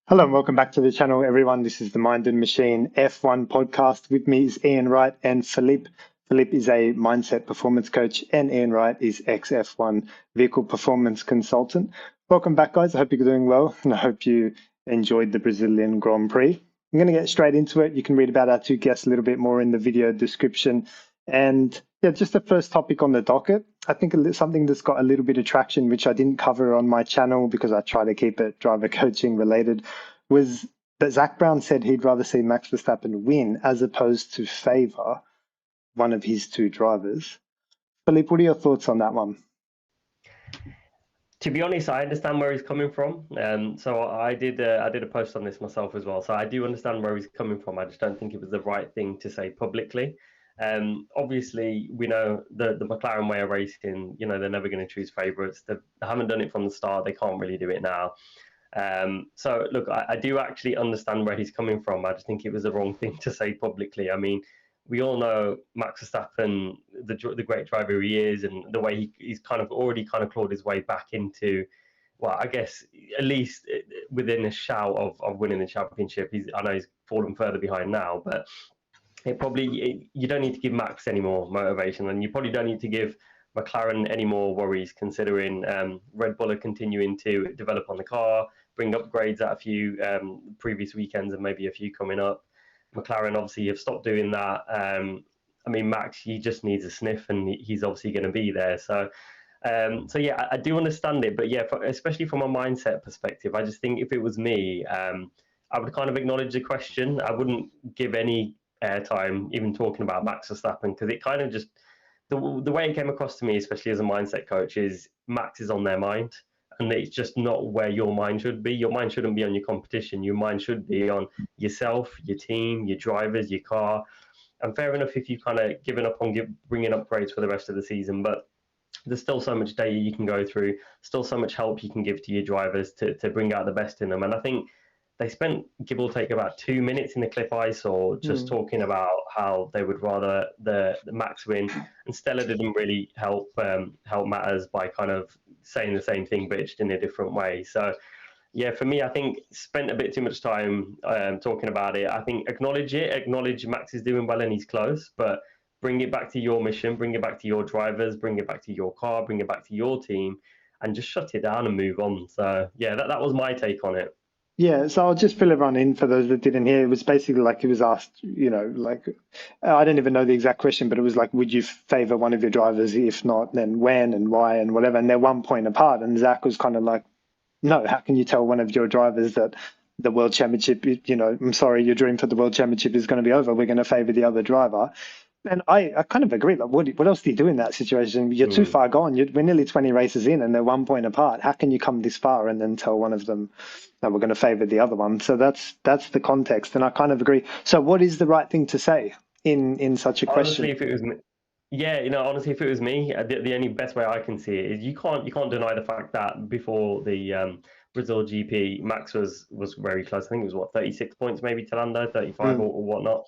Hello and welcome back to the channel, everyone. This is the Mind and Machine F1 podcast. With me is Ian Wright and Phillipe. Phillipe is a mindset performance coach, and Ian Wright is ex-F1 vehicle performance consultant. Welcome back, guys. I hope you're doing well, and I hope you enjoyed the Brazilian Grand Prix. I'm going to get straight into it. You can read about our two guests a little bit more in the video description. And yeah, just the first topic on the docket. I think something that's got a little bit of traction, which I didn't cover on my channel because I try to keep it driver coaching related, was that Zach Brown said he'd rather see Max Verstappen win as opposed to favor one of his two drivers. Phillipe, what are your thoughts on that one? To be honest, I understand where he's coming from. So I did a post on this myself as well. So I do understand where he's coming from. I just don't think it was the right thing to say publicly. Obviously, we know the McLaren way of racing. You know, they're never going to choose favourites. They haven't done it from the start. They can't really do it now. So look, I do actually understand where he's coming from. I just think it was the wrong thing to say publicly. I mean, we all know Max Verstappen, the great driver he is, and the way he's kind of already kind of clawed his way back into, well, I guess at least within a shout of winning the championship. I know he's fallen further behind now, but you don't need to give Max any more motivation, and you probably don't need to give McLaren any more worries, considering Red Bull are continuing to develop on the car, bring upgrades at a few previous weekends and maybe a few coming up. McLaren obviously have stopped doing that. I mean, Max, he just needs a sniff, and he's obviously going to be there. So yeah, I do understand it, but yeah, especially from a mindset perspective, I just think if it was me, I would kind of acknowledge the question. I wouldn't give any airtime, even talking about Max Verstappen, because it kind of just the way it came across to me, especially as a mindset coach, is Max is on their mind, and it's just not where your mind should be. Your mind shouldn't be on your competition. Your mind should be on yourself, your team, your drivers, your car. And fair enough if you've kind of given up on bringing upgrades for the rest of the season, but there's still so much data you can go through, still so much help you can give to your drivers to bring out the best in them. And I think they spent, give or take, about 2 minutes in the clip I saw just talking about how they would rather the Max win, and Stella didn't really help matters by kind of saying the same thing but just in a different way. So yeah, for me, I think spent a bit too much time talking about it. I think acknowledge Max is doing well and he's close, but bring it back to your mission, bring it back to your drivers, bring it back to your car, bring it back to your team, and just shut it down and move on. So yeah, that was my take on it. Yeah, so I'll just fill everyone in for those that didn't hear. It was basically like he was asked, like I don't even know the exact question, but it was like, would you favor one of your drivers? If not, then when and why and whatever. And they're 1 point apart. And Zach was kind of like, no, how can you tell one of your drivers that the world championship, I'm sorry, your dream for the world championship is going to be over. We're going to favor the other driver. And I kind of agree. Like, what else do you do in that situation? You're too far gone. We're nearly 20 races in, and they're 1 point apart. How can you come this far and then tell one of them that we're going to favour the other one? So that's the context, and I kind of agree. So, what is the right thing to say in such a question? Honestly, if it was me, yeah, honestly, if it was me, the only best way I can see it is you can't deny the fact that before the Brazil GP, Max was very close. I think it was 36 points maybe to Lando, 35 or whatnot.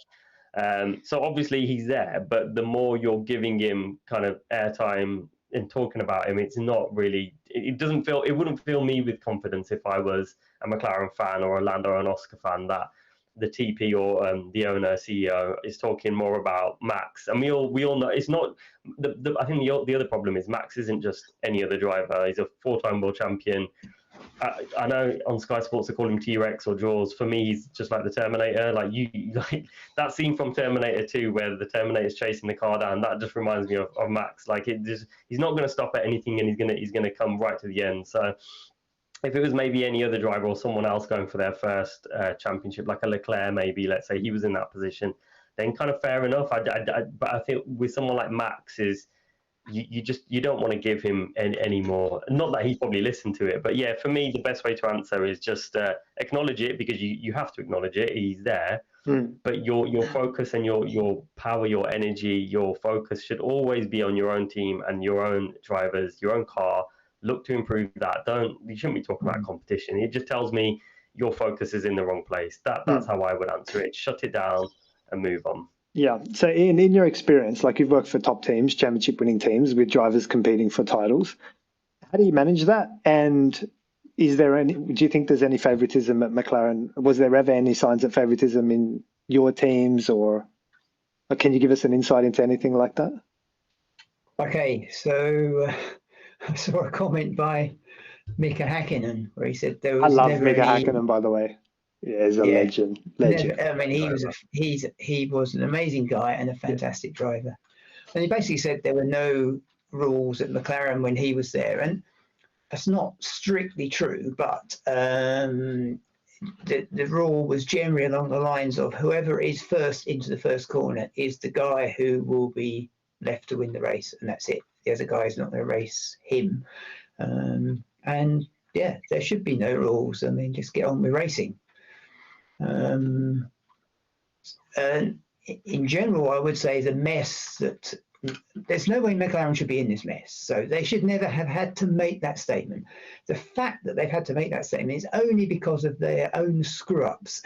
So obviously he's there, but the more you're giving him kind of airtime and talking about him, it's not really. It doesn't feel. It wouldn't fill me with confidence if I was a McLaren fan or a Lando or an Oscar fan that the TP or the owner CEO is talking more about Max. And we all know it's not. I think the other problem is Max isn't just any other driver. He's a 4-time world champion. I know on Sky Sports they call him T-Rex or Jaws. For me, he's just like the Terminator. Like that scene from Terminator 2 where the Terminator's chasing the car down. That just reminds me of Max. Like he's not going to stop at anything, and he's going to come right to the end. So if it was maybe any other driver or someone else going for their first championship, like a Leclerc, maybe let's say he was in that position, then kind of fair enough. But I think with someone like Max is you don't want to give him any more. Not that he's probably listened to it, but yeah, for me, the best way to answer is just acknowledge it, because you have to acknowledge it. He's there, but your focus and your power, your energy, your focus should always be on your own team and your own drivers, your own car. Look to improve that. You shouldn't be talking about competition. It just tells me your focus is in the wrong place. That's how I would answer it. Shut it down and move on. Yeah. So in your experience, like you've worked for top teams, championship winning teams with drivers competing for titles, how do you manage that? And Is there any? Do you think there's any favoritism at McLaren? Was there ever any signs of favoritism in your teams, or can you give us an insight into anything like that? Okay, so I saw a comment by Mika Hakkinen where he said there I was love never Mika any. Hakkinen, by the way. Yeah, he's a Yeah, legend. never, I mean, he was an amazing guy and a fantastic driver. And he basically said there were no rules at McLaren when he was there, and that's not strictly true, but the rule was generally along the lines of whoever is first into the first corner is the guy who will be left to win the race, and that's it. The other guy is not going to race him. And yeah, there should be no rules. I mean, just get on with racing. And in general, I would say the mess that there's no way McLaren should be in this mess. So they should never have had to make that statement. The fact that they've had to make that statement is only because of their own screw-ups.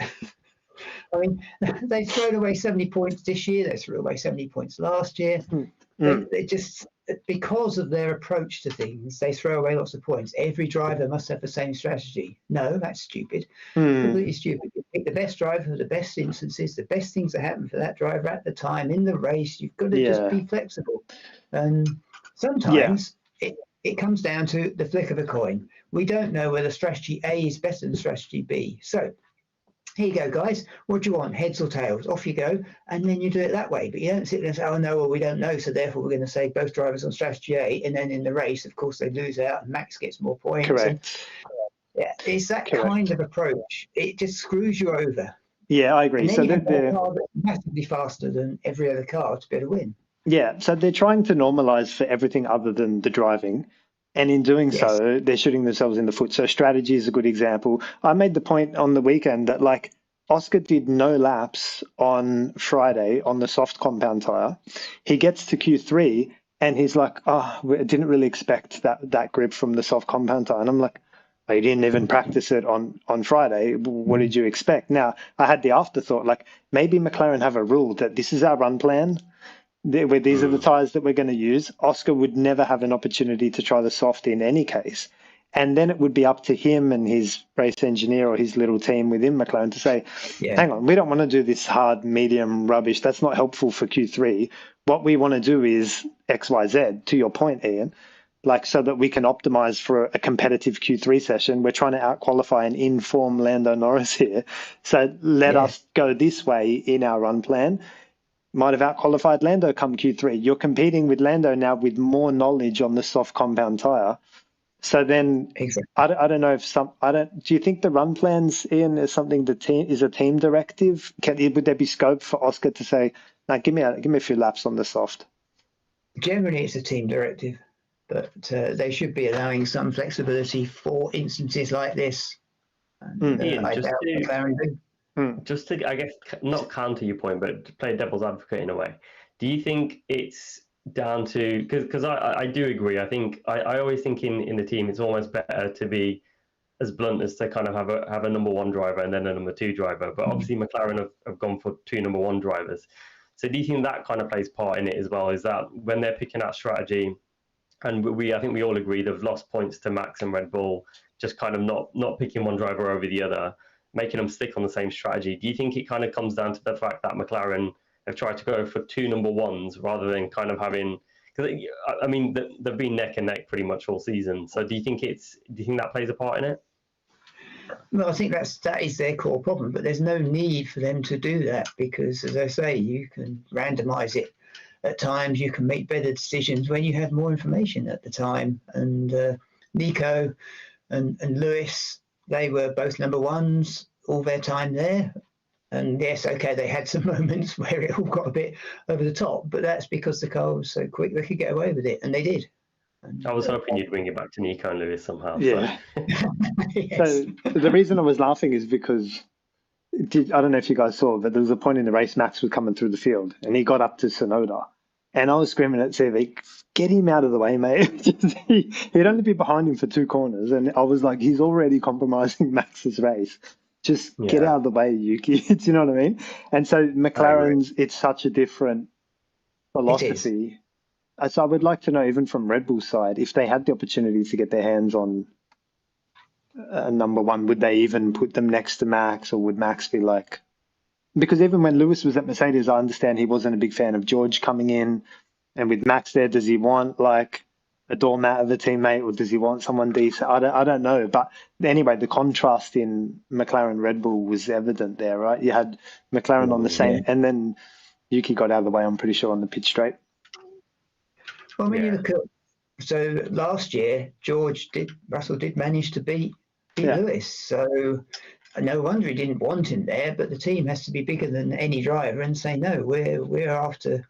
I mean, they thrown away 70 points this year. They threw away 70 points last year. They just, because of their approach to things, they throw away lots of points. Every driver must have the same strategy. No, that's stupid. Completely stupid. You pick the best driver for the best instances, the best things that happen for that driver at the time in the race. You've got to just be flexible. And sometimes it comes down to the flick of a coin. We don't know whether strategy A is better than strategy B. So here you go, guys. What do you want, heads or tails? Off you go. And then you do it that way. But you don't sit there and say, oh, no, well, we don't know. So therefore, we're going to say both drivers on strategy A. And then in the race, of course, they lose out and Max gets more points. Correct. And, it's that kind of approach. It just screws you over. Yeah, I agree. And then So you have a car that's massively faster than every other car to be able to win. Yeah, so they're trying to normalize for everything other than the driving. And in doing so, they're shooting themselves in the foot. So strategy is a good example. I made the point on the weekend that Oscar did no laps on Friday on the soft compound tire. He gets to Q3 and he's like, oh, I didn't really expect that grip from the soft compound tire. And I'm like, oh, you didn't even practice it on Friday. What did you expect? Now, I had the afterthought, maybe McLaren have a rule that this is our run plan. Where these are the tires that we're going to use. Oscar would never have an opportunity to try the soft in any case. And then it would be up to him and his race engineer or his little team within McLaren to say, hang on, we don't want to do this hard, medium rubbish. That's not helpful for Q3. What we want to do is X, Y, Z, to your point, Ian, so that we can optimize for a competitive Q3 session. We're trying to out-qualify an in-form Lando Norris here. So let us go this way in our run plan. Might have out-qualified Lando come Q3. You're competing with Lando now with more knowledge on the soft compound tire. So then, I don't know if do you think the run plans, Ian, is something is a team directive? Would there be scope for Oscar to say, no, give me a few laps on the soft? Generally, it's a team directive, but they should be allowing some flexibility for instances like this. And, Ian, I doubt McLaren do. Just to, I guess, not counter your point, but to play devil's advocate in a way, do you think it's down to, because I do agree, I always think in the team it's almost better to be as blunt as to kind of have a number one driver and then a number two driver, but obviously McLaren have gone for two number one drivers. So do you think that kind of plays part in it as well? Is that when they're picking out strategy, and I think we all agree they've lost points to Max and Red Bull, just kind of not picking one driver over the other, making them stick on the same strategy. Do you think it kind of comes down to the fact that McLaren have tried to go for two number ones rather than kind of having, because I mean they've been neck and neck pretty much all season. So do you think that plays a part in it? Well, I think that is their core problem, but there's no need for them to do that because, as I say, you can randomize it. At times, you can make better decisions when you have more information at the time. And Nico and Lewis, they were both number ones all their time there. And yes, okay, they had some moments where it all got a bit over the top, but that's because the car was so quick they could get away with it, and they did. And, I was hoping you'd bring it back to Nico and Lewis somehow. Yeah. So. Yes. So the reason I was laughing is because, I don't know if you guys saw, but there was a point in the race, Max was coming through the field, and he got up to Tsunoda. And I was screaming at CV, get him out of the way, mate. He'd only be behind him for two corners. And I was like, he's already compromising Max's race. Just get out of the way, Yuki. Do you know what I mean? And so McLaren's, it's such a different philosophy. So I would like to know, even from Red Bull's side, if they had the opportunity to get their hands on number one? Would they even put them next to Max, or would Max be like? Because even when Lewis was at Mercedes, I understand he wasn't a big fan of George coming in. And with Max there, does he want like a doormat of a teammate, or does he want someone decent? I don't know. But anyway, the contrast in McLaren Red Bull was evident there, right? You had McLaren on the same, and then Yuki got out of the way, I'm pretty sure, on the pitch straight. Well, I mean, you look at, so last year, Russell did manage to beat Lewis. So no wonder he didn't want him there, but the team has to be bigger than any driver and say, no, we're after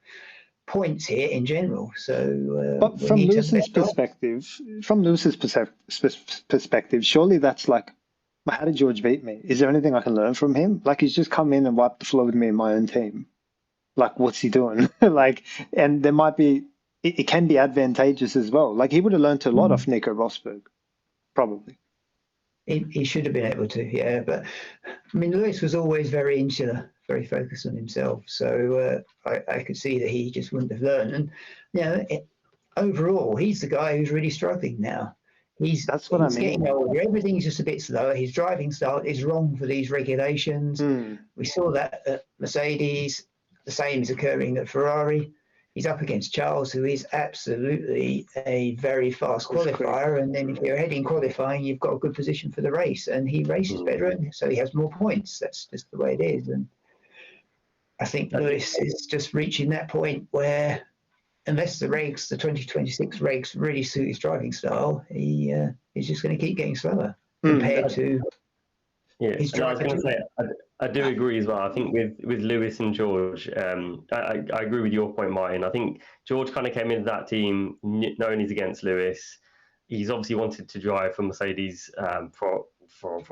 points here in general. So, but from Lewis's perspective, surely that's like, how did George beat me? Is there anything I can learn from him? Like, he's just come in and wiped the floor with me in my own team. Like, what's he doing? Like, and there might be, it can be advantageous as well. Like, he would have learned a lot off Nico Rosberg, probably. He should have been able to, yeah. But I mean, Lewis was always very insular, very focused on himself. So I could see that he just wouldn't have learned. And overall, he's the guy who's really struggling now. That's what I mean. Getting older. Everything's just a bit slower. His driving style is wrong for these regulations. We saw that at Mercedes. The same is occurring at Ferrari. He's up against Charles, who is absolutely a very fast qualifier. And then if you're heading qualifying, you've got a good position for the race. And he races better, and so he has more points. That's just the way it is. And I think Lewis is just reaching that point where, unless the 2026 regs really suit his driving style, he's just going to keep getting slower compared to his driving. I do agree as well. I think with Lewis and George, I agree with your point, Martin. I think George kind of came into that team knowing he's against Lewis. He's obviously wanted to drive for Mercedes for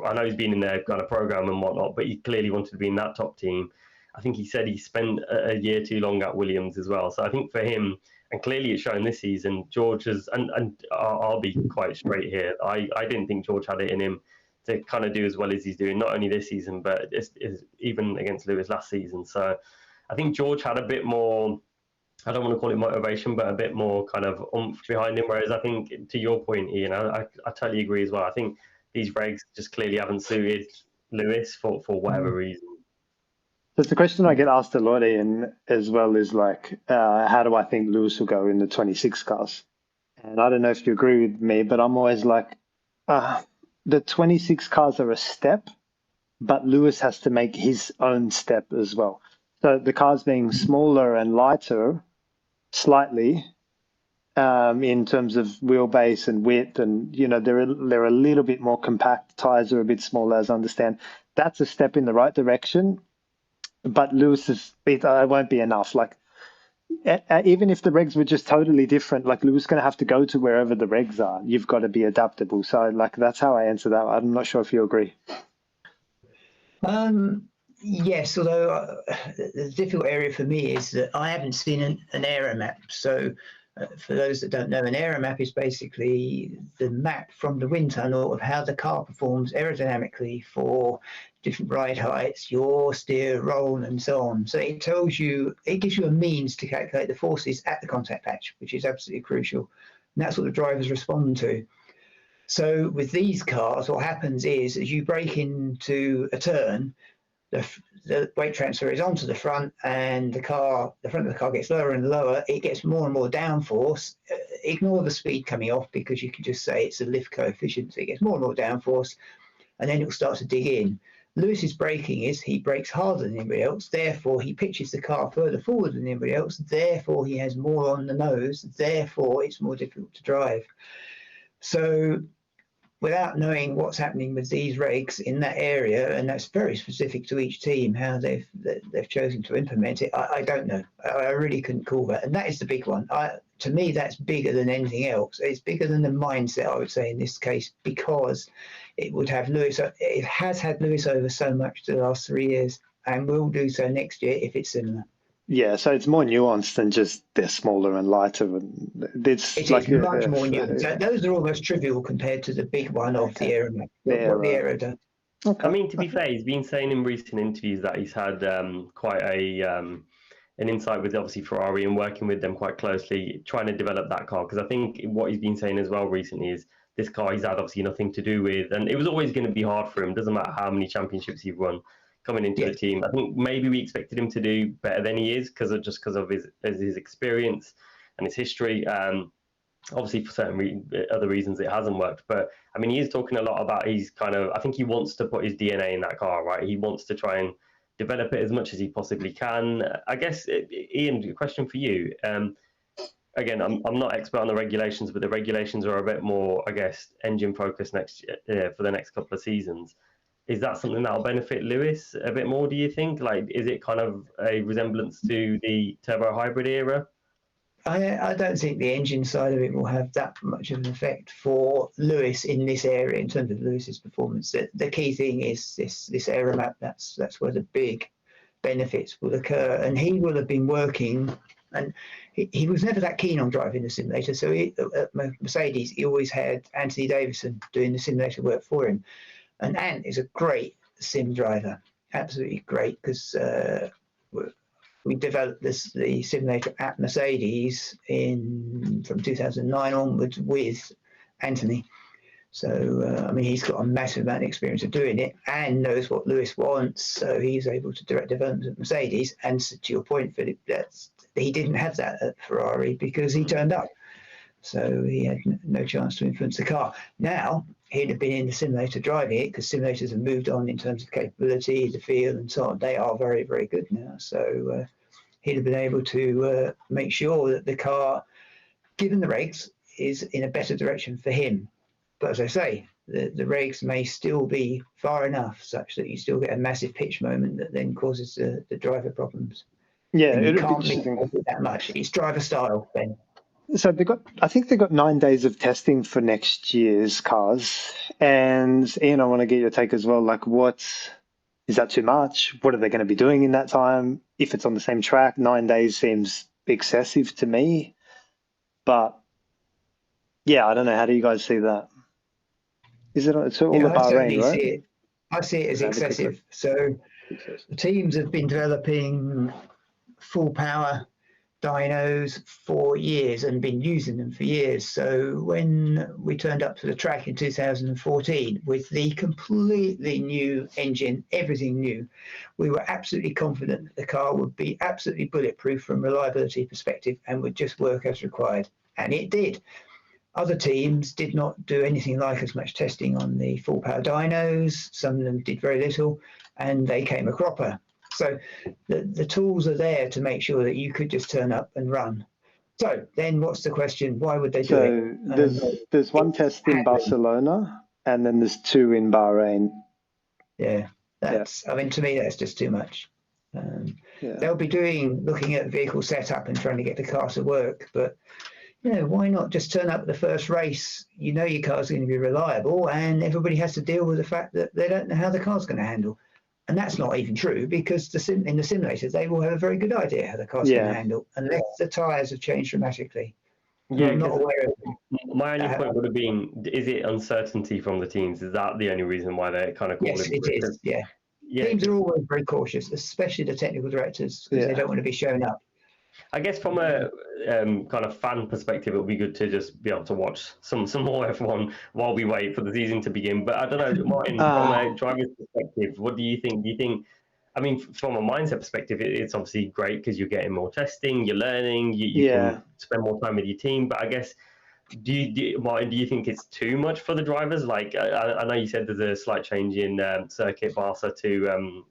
I know he's been in their kind of program and whatnot, but he clearly wanted to be in that top team. I think he said he spent a year too long at Williams as well. So I think for him, and clearly it's shown this season, George has, and I'll be quite straight here, I didn't think George had it in him to kind of do as well as he's doing, not only this season, but even against Lewis last season. So I think George had a bit more, I don't want to call it motivation, but a bit more kind of oomph behind him. Whereas I think, to your point, Ian, I totally agree as well. I think these regs just clearly haven't suited Lewis for whatever reason. So it's a question I get asked a lot, Ian, as well, is like, how do I think Lewis will go in the 26 cars? And I don't know if you agree with me, but I'm always like, the 26 cars are a step, but Lewis has to make his own step as well. So the cars being smaller and lighter slightly in terms of wheelbase and width, and they're a little bit more compact. Tires are a bit smaller, as I understand. That's a step in the right direction, but Lewis's it won't be enough. Like, even if the regs were just totally different, like, Lewis is going to have to go to wherever the regs are. You've got to be adaptable. So, like, that's how I answer that. I'm not sure if you agree. Yes, although the difficult area for me is that I haven't seen an aero map. So for those that don't know, an aero map is basically the map from the wind tunnel of how the car performs aerodynamically for different ride heights, yaw, steer, roll, and so on. So it gives you a means to calculate the forces at the contact patch, which is absolutely crucial. And that's what the drivers respond to. So with these cars, what happens is, as you brake into a turn, the weight transfer is onto the front, and the front of the car gets lower and lower. It gets more and more downforce. Ignore the speed coming off, because you can just say it's a lift coefficient. So it gets more and more downforce, and then it'll start to dig in. Lewis's braking is, he brakes harder than anybody else, therefore he pitches the car further forward than anybody else, therefore he has more on the nose, therefore it's more difficult to drive. So without knowing what's happening with these regs in that area, and that's very specific to each team, how they've chosen to implement it, I don't know. I really couldn't call that. And that is the big one. To me, that's bigger than anything else. It's bigger than the mindset, I would say, in this case, because it would have Lewis. It has had Lewis over so much the last 3 years, and will do so next year if it's similar. Yeah, so it's more nuanced than just they're smaller and lighter. And it's like much more nuanced. Those are almost trivial compared to the big one of the aero map. What the aero does. Okay. I mean, to be fair, he's been saying in recent interviews that he's had quite an insight with, obviously, Ferrari, and working with them quite closely, trying to develop that car. Because I think what he's been saying as well recently is this car he's had obviously nothing to do with, and it was always going to be hard for him. Doesn't matter how many championships he's won coming into the team. I think maybe we expected him to do better than he is because of his experience and his history. Obviously, for certain other reasons, it hasn't worked. But I mean, he is talking a lot about I think he wants to put his DNA in that car, right? He wants to try and develop it as much as he possibly can. I guess, Ian, a question for you. Again, I'm not expert on the regulations, but the regulations are a bit more, I guess, engine focused for the next couple of seasons. Is that something that'll benefit Lewis a bit more, do you think? Like, is it kind of a resemblance to the turbo hybrid era? I don't think the engine side of it will have that much of an effect for Lewis in this area in terms of Lewis's performance. The key thing is this aero map. That's where the big benefits will occur, and he will have been working. And he was never that keen on driving the simulator. So at Mercedes, he always had Anthony Davison doing the simulator work for him. And Ant is a great sim driver, absolutely great, because we developed the simulator at Mercedes from 2009 onwards with Anthony. So, I mean, he's got a massive amount of experience of doing it and knows what Lewis wants. So he's able to direct development at Mercedes. And to your point, Philip, he didn't have that at Ferrari because he turned up. So he had no chance to influence the car. Now, he'd have been in the simulator driving it because simulators have moved on in terms of capability, the feel and so on. They are very, very good now. So he'd have been able to make sure that the car, given the regs, is in a better direction for him. But as I say, the regs may still be far enough such that you still get a massive pitch moment that then causes the driver problems. Yeah, and you can't make it that much. It's driver style, Ben. So I think they got 9 days of testing for next year's cars. And Ian, I want to get your take as well. Like, is that too much? What are they going to be doing in that time? If it's on the same track, 9 days seems excessive to me. But yeah, I don't know. How do you guys see that? It's all about Bahrain, right? I see it as excessive. So the teams have been developing full power dynos for years and been using them for years. So when we turned up to the track in 2014 with the completely new engine, everything new, we were absolutely confident that the car would be absolutely bulletproof from a reliability perspective and would just work as required. And it did. Other teams did not do anything like as much testing on the full power dynos. Some of them did very little, and they came a cropper. So the tools are there to make sure that you could just turn up and run. So then what's the question? Why would they do it? There's one test in Barcelona, and then there's 2 in Bahrain. Yeah, I mean, to me, that's just too much. They'll be looking at vehicle setup and trying to get the car to work, but why not just turn up at the first race? You know your car's going to be reliable, and everybody has to deal with the fact that they don't know how the car's going to handle. And that's not even true, because in the simulators, they will have a very good idea how the car's going to handle, unless the tyres have changed dramatically. Yeah, I'm not aware of it. My only point would have been, is it uncertainty from the teams? Is that the only reason why they're kind of calling it? Yes, it is, yeah. Teams are always very cautious, especially the technical directors, because they don't want to be shown up. I guess from a kind of fan perspective, it would be good to just be able to watch some more F1 while we wait for the season to begin. But I don't know, Martin, from a driver's perspective, what do you think? Do you think, I mean, from a mindset perspective, it's obviously great because you're getting more testing, you're learning, you can spend more time with your team. But I guess, Martin, do you think it's too much for the drivers? Like, I know you said there's a slight change in circuit Barca to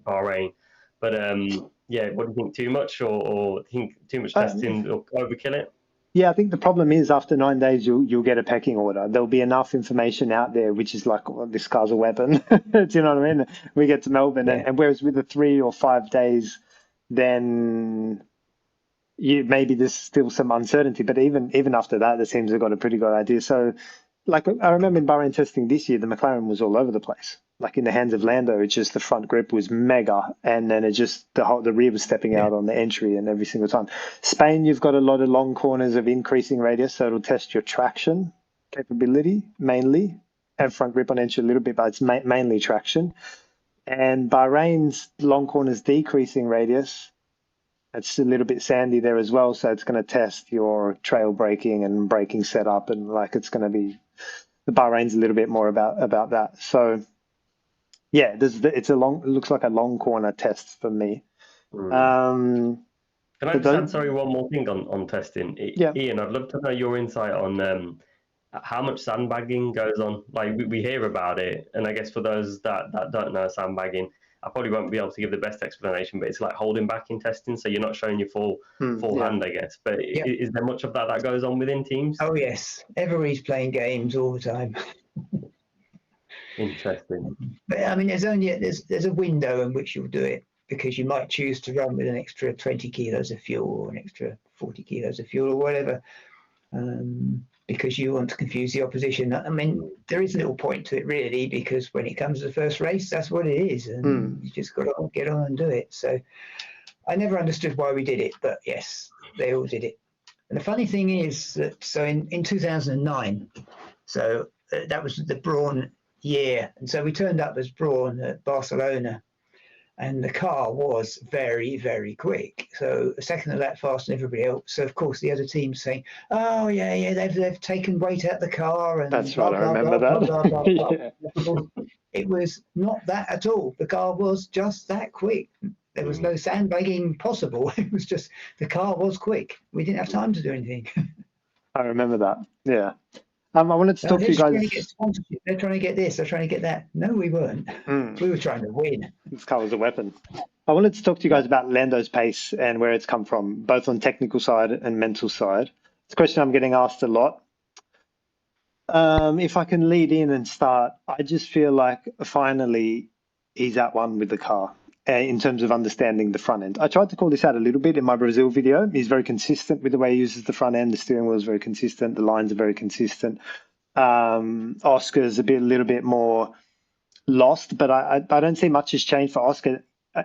Bahrain, but what do you think? Too much, or think too much testing or overkill it? Yeah, I think the problem is after 9 days, you'll get a pecking order. There'll be enough information out there, which is like, well, this car's a weapon. Do you know what I mean? We get to Melbourne, and whereas with the 3 or 5 days, then maybe there's still some uncertainty. But even after that, the teams have got a pretty good idea. So, like, I remember in Bahrain testing this year, the Mclaren was all over the place. Like in the hands of Lando, it's just the front grip was mega, and then it just the rear was stepping out on the entry and every single time. Spain, you've got a lot of long corners of increasing radius, so it'll test your traction capability mainly, and front grip on entry a little bit, but it's mainly traction. And Bahrain's long corners decreasing radius, It's a little bit sandy there as well, so it's going to test your trail braking and braking setup, and like it's going to be the Bahrain's a little bit more about that. So yeah, it looks like a long corner test for me. Can I but just add, sorry, one more thing on testing? Yeah. Ian, I'd love to know your insight on how much sandbagging goes on. Like we hear about it, and I guess for those that don't know sandbagging, I probably won't be able to give the best explanation, but it's like holding back in testing, so you're not showing your full hand, I guess. But is there much of that goes on within teams? Oh yes, everybody's playing games all the time. Interesting. But I mean, there's a window in which you'll do it, because you might choose to run with an extra 20 kilos of fuel or an extra 40 kilos of fuel or whatever, because you want to confuse the opposition. I mean, there is a little point to it really, because when it comes to the first race, that's what it is, and you just got to get on and do it. So I never understood why we did it, but yes, they all did it. And the funny thing is that, so in 2009, so that was the Brawn year, and so we turned up as Brawn at Barcelona, and the car was very, very quick. So a second of that faster than everybody else. So of course the other team's saying, "Oh yeah, they've taken weight out of the car." And that's blah, right. blah, I remember blah, that. blah, blah, blah, Yeah. blah. It was not that at all. The car was just that quick. There was no sandbagging possible. It was just the car was quick. We didn't have time to do anything. I remember that. Yeah. I wanted to talk to you guys. They're trying to get this. They're trying to get that. No, we weren't. We were trying to win. This car was a weapon. I wanted to talk to you guys about Lando's pace and where it's come from, both on technical side and mental side. It's a question I'm getting asked a lot. If I can lead in and start, I just feel like finally he's at one with the car in terms of understanding the front end. I tried to call this out a little bit in my Brazil video. He's very consistent with the way he uses the front end. The steering wheel is very consistent. The lines are very consistent. Oscar's a little bit more lost, but I don't see much has changed for Oscar,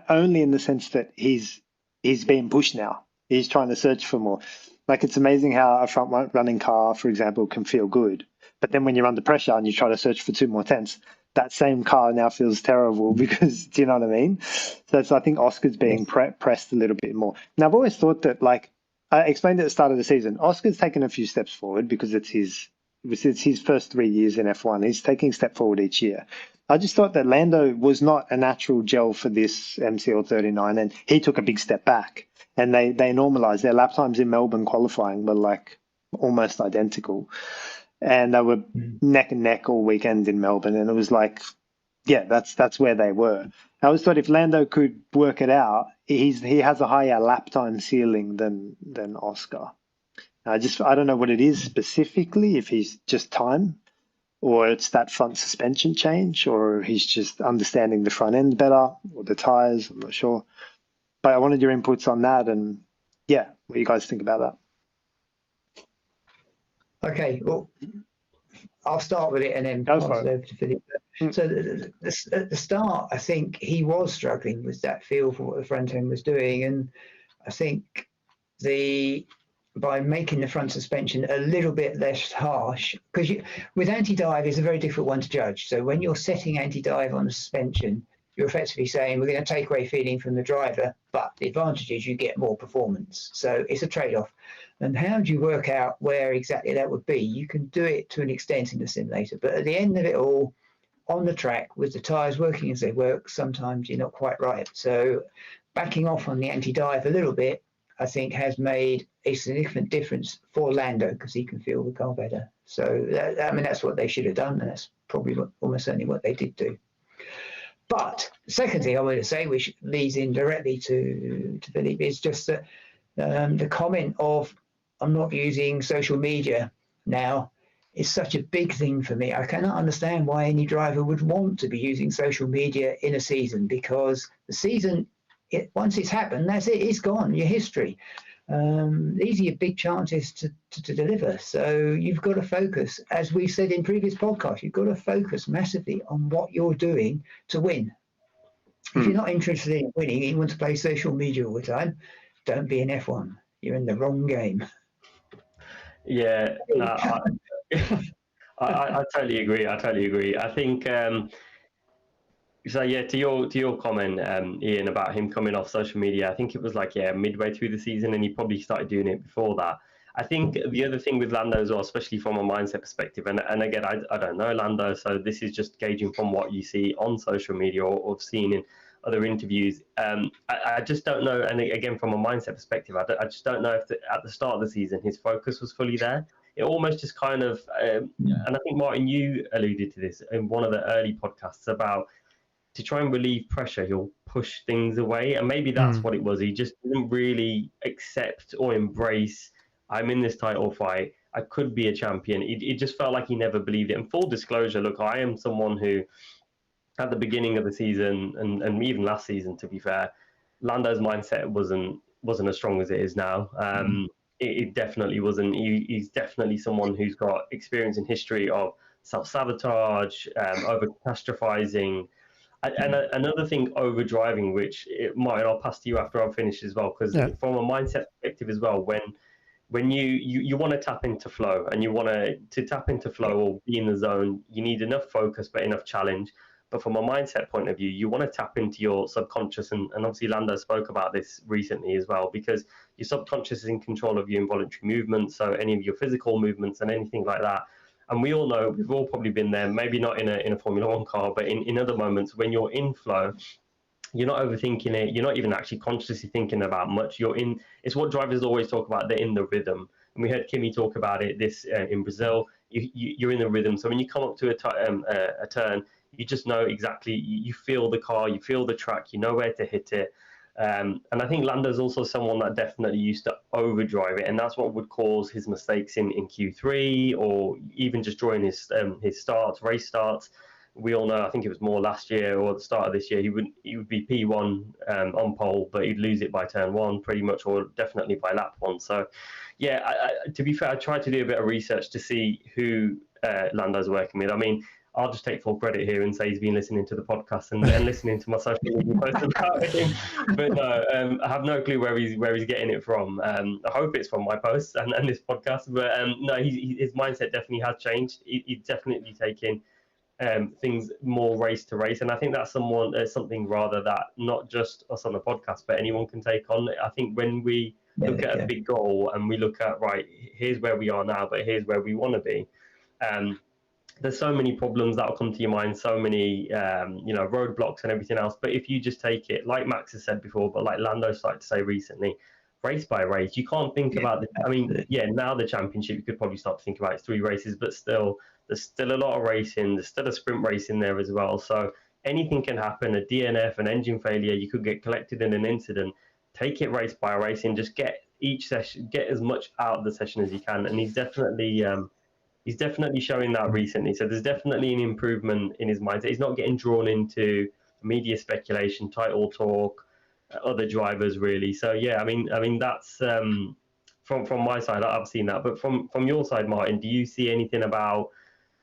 only in the sense that he's being pushed now. He's trying to search for more. Like, it's amazing how a front running car, for example, can feel good, but then when you're under pressure and you try to search for 2 more tenths, that same car now feels terrible because, do you know what I mean? So I think Oscar's being pressed a little bit more. Now, I've always thought that, like I explained at the start of the season, Oscar's taken a few steps forward because it's his first 3 years in F1. He's taking a step forward each year. I just thought that Lando was not a natural gel for this MCL 39, and he took a big step back. And they normalized their lap times in Melbourne qualifying were like almost identical, and they were neck and neck all weekend in Melbourne. And it was like, yeah, that's where they were. I always thought if Lando could work it out, he has a higher lap time ceiling than Oscar. I don't know what it is specifically, if he's just time, or it's that front suspension change, or he's just understanding the front end better, or the tires. I'm not sure. But I wanted your inputs on that, and yeah, what you guys think about that. Okay, well, I'll start with it and then pass it over to Phillipe. So at the start, I think he was struggling with that feel for what the front end was doing, and I think by making the front suspension a little bit less harsh, because with anti-dive is a very difficult one to judge. So when you're setting anti-dive on the suspension, you're effectively saying we're going to take away feeling from the driver, but the advantage is you get more performance. So it's a trade-off. And how do you work out where exactly that would be? You can do it to an extent in the simulator, but at the end of it all, on the track, with the tyres working as they work, sometimes you're not quite right. So backing off on the anti-dive a little bit, I think, has made a significant difference for Lando, because he can feel the car better. So that's what they should have done, and that's probably almost certainly what they did do. But the second thing I want to say, which leads in directly to Phillipe, is just that the comment of I'm not using social media now is such a big thing for me. I cannot understand why any driver would want to be using social media in a season, because the season, once it's happened, that's it, it's gone, your history. These are your big chances to deliver. So you've got to focus, as we said in previous podcasts, you've got to focus massively on what you're doing to win. If you're not interested in winning, you want to play social media all the time, don't be an F1. You're in the wrong game. Yeah, no, I totally agree. I think So yeah, to your comment, Ian, about him coming off social media, I think it was like midway through the season, and he probably started doing it before that. I think the other thing with Lando as well, especially from a mindset perspective, and again, I don't know Lando, so this is just gauging from what you see on social media or seen in other interviews. I just don't know, and again, from a mindset perspective, I just don't know if at the start of the season his focus was fully there. It almost just kind of, and I think Martin, you alluded to this in one of the early podcasts about to try and relieve pressure, he'll push things away. And maybe that's what it was. He just didn't really accept or embrace, I'm in this title fight. I could be a champion. It just felt like he never believed it. And full disclosure, look, I am someone who, at the beginning of the season and even last season, to be fair, Lando's mindset wasn't as strong as it is now. It definitely wasn't. He's definitely someone who's got experience in history of self-sabotage, over catastrophizing, and another thing, over driving, which I'll pass to you after I've finished as well, because from a mindset perspective as well, when you want to tap into flow, and you want to tap into flow or be in the zone, you need enough focus but enough challenge. But from a mindset point of view, you want to tap into your subconscious, and obviously Lando spoke about this recently as well, because your subconscious is in control of your involuntary movements, so any of your physical movements and anything like that. And we all know, we've all probably been there, maybe not in a Formula One car, but in other moments when you're in flow, you're not overthinking it. You're not even actually consciously thinking about much. It's what drivers always talk about. They're in the rhythm. And we heard Kimi talk about it in Brazil. You're in the rhythm. So when you come up to a turn, you just know exactly, you feel the car, you feel the track, you know where to hit it. And I think Lando's also someone that definitely used to overdrive it, and that's what would cause his mistakes in Q3, or even just drawing his race starts. We all know, I think it was more last year or at the start of this year, he would be P1 on pole, but he'd lose it by turn one pretty much, or definitely by lap one. So yeah, to be fair, I tried to do a bit of research to see who Lando's working with. I mean, I'll just take full credit here and say he's been listening to the podcast and listening to my social media posts about him. But no, I have no clue where he's getting it from. I hope it's from my posts and this podcast. But no, his mindset definitely has changed. He's definitely taken things more race to race, and I think that's something rather that not just us on the podcast, but anyone can take on. I think when we look at a big goal and we look at, right, here's where we are now, but here's where we want to be. There's so many problems that will come to your mind, so many roadblocks and everything else. But if you just take it, like Max has said before, but like Lando started to say recently, race by race, you can't think about it. I mean, now the championship, you could probably start to think about it's 3 races, but still, there's still a lot of racing. There's still a sprint race in there as well. So anything can happen. A DNF, an engine failure, you could get collected in an incident. Take it race by race and just get each session, get as much out of the session as you can. And he's definitely showing that recently. So there's definitely an improvement in his mindset. He's not getting drawn into media speculation, title talk, other drivers really. So yeah, I mean that's from my side, I've seen that. But from your side, Martin, do you see anything about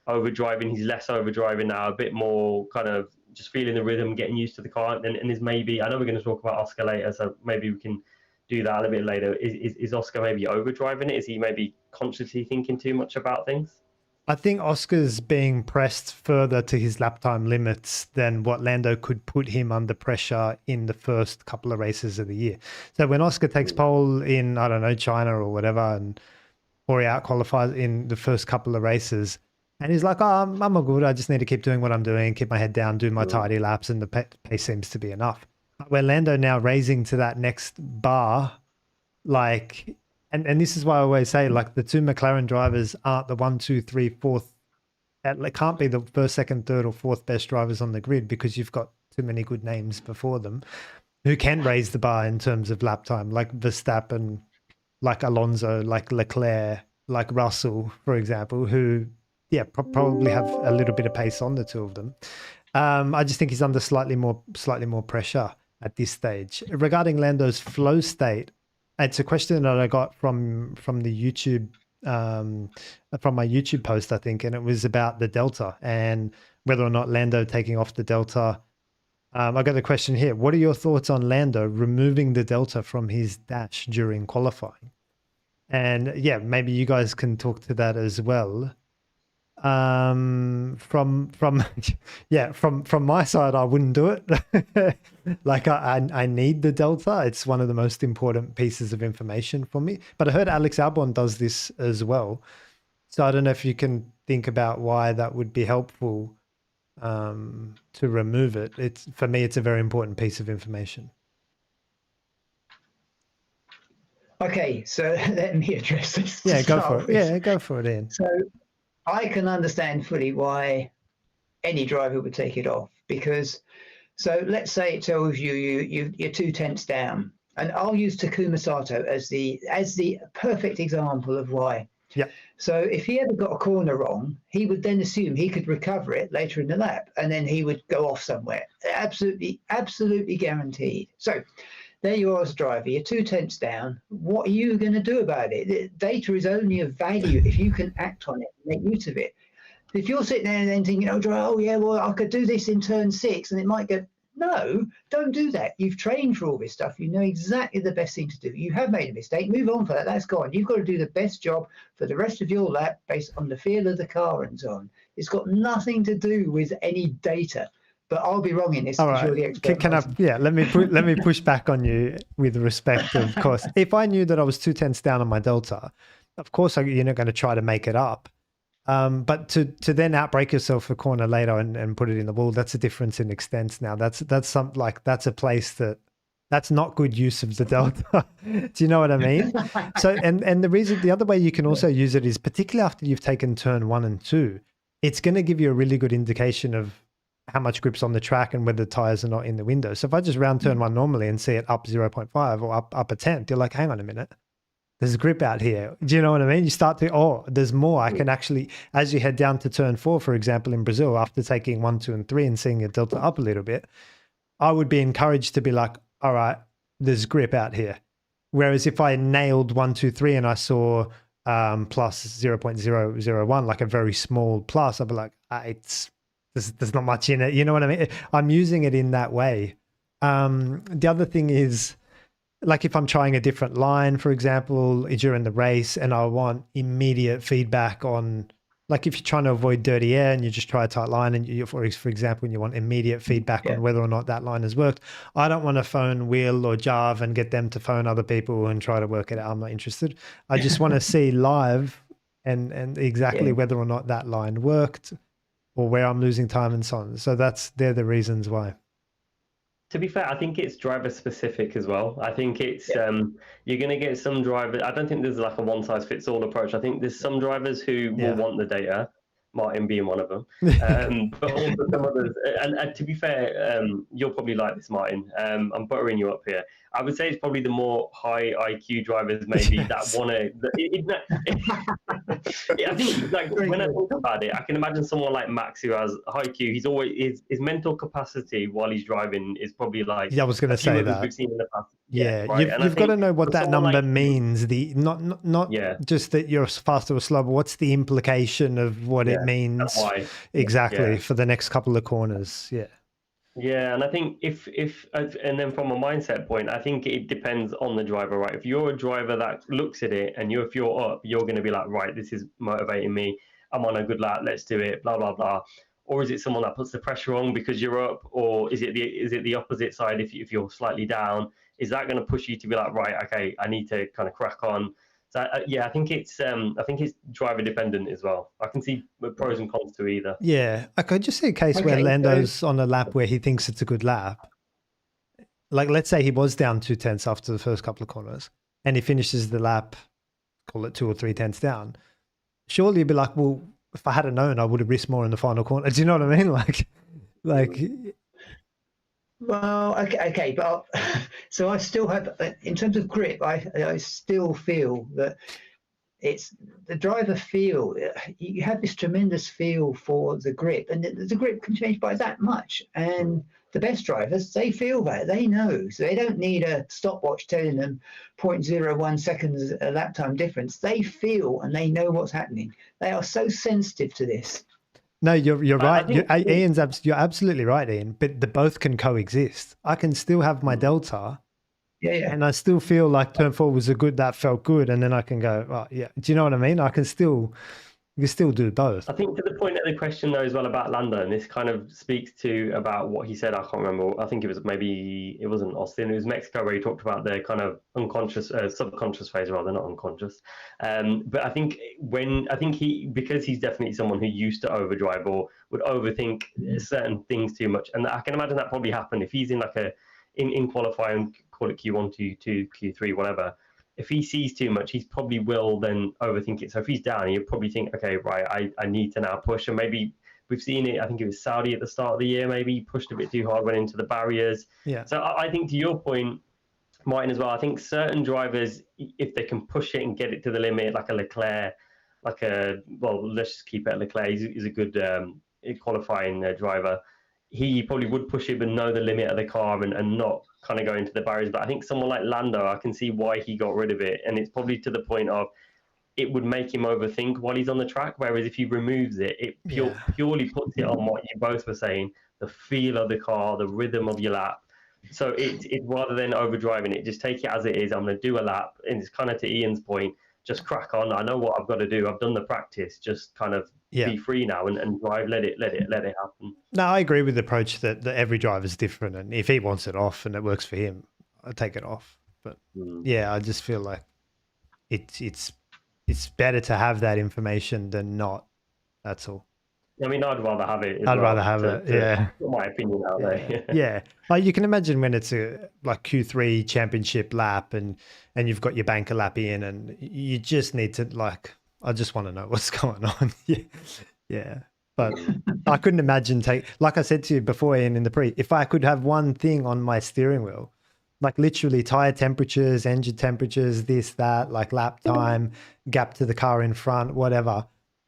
overdriving? He's less overdriving now, a bit more kind of just feeling the rhythm, getting used to the car, and is maybe, I know we're going to talk about Oscar later, so maybe we can do that a little bit later. Is Oscar maybe overdriving it? Is he maybe consciously thinking too much about things? I think Oscar's being pressed further to his lap time limits than what Lando could put him under pressure in the first couple of races of the year. So when Oscar takes pole in, I don't know, China or whatever, or he out qualifies in the first couple of races, and he's like, oh, I'm all good. I just need to keep doing what I'm doing, keep my head down, do my tidy laps, and the pace seems to be enough. Where Lando now raising to that next bar, like, and this is why I always say, like, the 2 McLaren drivers aren't the 1, 2, 3, 4th. It can't be the first, second, third, or fourth best drivers on the grid, because you've got too many good names before them who can raise the bar in terms of lap time, like Verstappen, like Alonso, like Leclerc, like Russell, for example, who, probably have a little bit of pace on the two of them. I just think he's under slightly more pressure at this stage. Regarding Lando's flow state, it's a question that I got from the YouTube, from my YouTube post, I think, and it was about the delta and whether or not Lando taking off the delta. I got the question here: what are your thoughts on Lando removing the delta from his dash during qualifying? And yeah, maybe you guys can talk to that as well. From yeah, from my side, I wouldn't do it. Like I need the delta. It's one of the most important pieces of information for me. But I heard Alex Albon does this as well. So I don't know if you can think about why that would be helpful to remove it. It's, for me, it's a very important piece of information. Okay, so let me address this. Yeah, go for it. Yeah, go for it, Ian. So I can understand fully why any driver would take it off, because, so let's say it tells you you're 2/10 down, and I'll use Takuma Sato as the perfect example of why. Yeah. So if he ever got a corner wrong, he would then assume he could recover it later in the lap, and then he would go off somewhere. Absolutely guaranteed. So there you are as a driver, you're 2/10 down. What are you going to do about it? The data is only of value if you can act on it and make use of it. If you're sitting there and then thinking, oh yeah, well, I could do this in turn 6 and it might go, no, don't do that. You've trained for all this stuff. You know exactly the best thing to do. You have made a mistake. Move on for that. That's gone. You've got to do the best job for the rest of your lap based on the feel of the car and so on. It's got nothing to do with any data. But I'll be wrong in this. All right. Can I? Yeah. Let me push back on you with respect. Of course, if I knew that I was 2/10 down on my delta, of course you're not going to try to make it up. But to then outbrake yourself a corner later and put it in the wall, that's a difference in extent. Now that's a place that's not good use of the delta. Do you know what I mean? So and the other way you can also use it is particularly after you've taken turn 1 and 2, it's going to give you a really good indication of how much grip's on the track and whether the tires are not in the window. So if I just round turn 1 normally and see it up 0.5 or up a tenth, you're like, hang on a minute, there's grip out here. Do you know what I mean? You start to, oh, there's more. I can actually, as you head down to turn 4, for example, in Brazil, after taking 1, 2, and 3 and seeing your delta up a little bit, I would be encouraged to be like, all right, there's grip out here. Whereas if I nailed 1, 2, 3 and I saw plus 0.001, like a very small plus, I'd be like, there's not much in it. You know what I mean? I'm using it in that way. The other thing is, like if I'm trying a different line, for example, during the race, and I want immediate feedback on, like if you're trying to avoid dirty air and you just try a tight line and you, for example, and you want immediate feedback on whether or not that line has worked, I don't want to phone Will or Jarv and get them to phone other people and try to work it out. I'm not interested. I just want to see live and exactly whether or not that line worked, or where I'm losing time and so on. So they're the reasons why. To be fair, I think it's driver specific as well. I think it's you're going to get some drivers. I don't think there's like a one size fits all approach. I think there's some drivers who will want the data, Martin being one of them, but also some others. And to be fair, you'll probably like this, Martin. I'm buttering you up here. I would say it's probably the more high IQ drivers maybe that want to. I think like when I think about it, I can imagine someone like Max who has high IQ. He's always his mental capacity while he's driving is probably like. Yeah, I was going to say that. We've seen in the past. Yeah, right? you've got to know what that number like, means. The not just that you're faster or slower. But what's the implication of what it means exactly for the next couple of corners? Yeah. Yeah, and I think if and then from a mindset point, I think it depends on the driver, right? If you're a driver that looks at it and if you're up, you're going to be like, right, this is motivating me. I'm on a good lap. Let's do it. Blah blah blah. Or is it someone that puts the pressure on because you're up, or is it the opposite side? If you're slightly down, is that going to push you to be like, right, okay, I need to kind of crack on? So I think it's driver dependent as well. I can see pros and cons to either. Yeah, I could just see a case where Lando's on a lap where he thinks it's a good lap. Like let's say he was down 2/10 after the first couple of corners, and he finishes the lap, call it 2 or 3 tenths down. Surely you'd be like, well, if I had known, I would have risked more in the final corner. Do you know what I mean? Like. Well, okay, but so I still have, in terms of grip, I still feel that it's the driver feel. You have this tremendous feel for the grip, and the grip can change by that much. And the best drivers, they feel that, they know, so they don't need a stopwatch telling them 0.01 seconds a lap time difference. They feel and they know what's happening. They are so sensitive to this. No, you're right. You're absolutely right, Ian. But the both can coexist. I can still have my delta, and I still feel like turn 4 was that felt good, and then I can go, oh, yeah. Do you know what I mean? I can still You can still do both. I think to the point of the question though as well about Lando, and this kind of speaks to about what he said. I can't remember. I think it was maybe it wasn't Austin. It was Mexico where he talked about the kind of unconscious, subconscious phase rather, not unconscious. But I think because he's definitely someone who used to overdrive or would overthink certain things too much, and I can imagine that probably happened if he's in like in qualifying, call it Q1, Q2, Q3, whatever. If he sees too much, he probably will then overthink it. So if he's down, he'll probably think, okay, right, I need to now push. And maybe we've seen it, I think it was Saudi at the start of the year, maybe he pushed a bit too hard, went into the barriers. Yeah. So I think to your point, Martin, as well, I think certain drivers, if they can push it and get it to the limit, like a Leclerc, let's just keep it at Leclerc. He's a good qualifying driver. He probably would push it, but know the limit of the car and not kind of go into the barriers. But I think someone like Lando, I can see why he got rid of it. And it's probably to the point of it would make him overthink while he's on the track. Whereas if he removes it, it purely puts it on what you both were saying, the feel of the car, the rhythm of your lap. So it rather than overdriving it, just take it as it is. I'm going to do a lap. And it's kind of to Ian's point, just crack on. I know what I've got to do. I've done the practice. Just kind of be free now and drive. Let it happen. No, I agree with the approach that every driver is different, and if he wants it off and it works for him, I'll take it off. But I just feel like it's better to have that information than not. That's all. I mean, I'd rather have it. Rather have it. Yeah. Put my opinion out there. Yeah. Like you can imagine when it's a like Q3 championship lap and you've got your banker lap in and you just need to I just want to know what's going on. Yeah. But I couldn't imagine like I said to you before, Ian, in the pre, if I could have one thing on my steering wheel, like literally tire temperatures, engine temperatures, this, that, like lap time, gap to the car in front, whatever,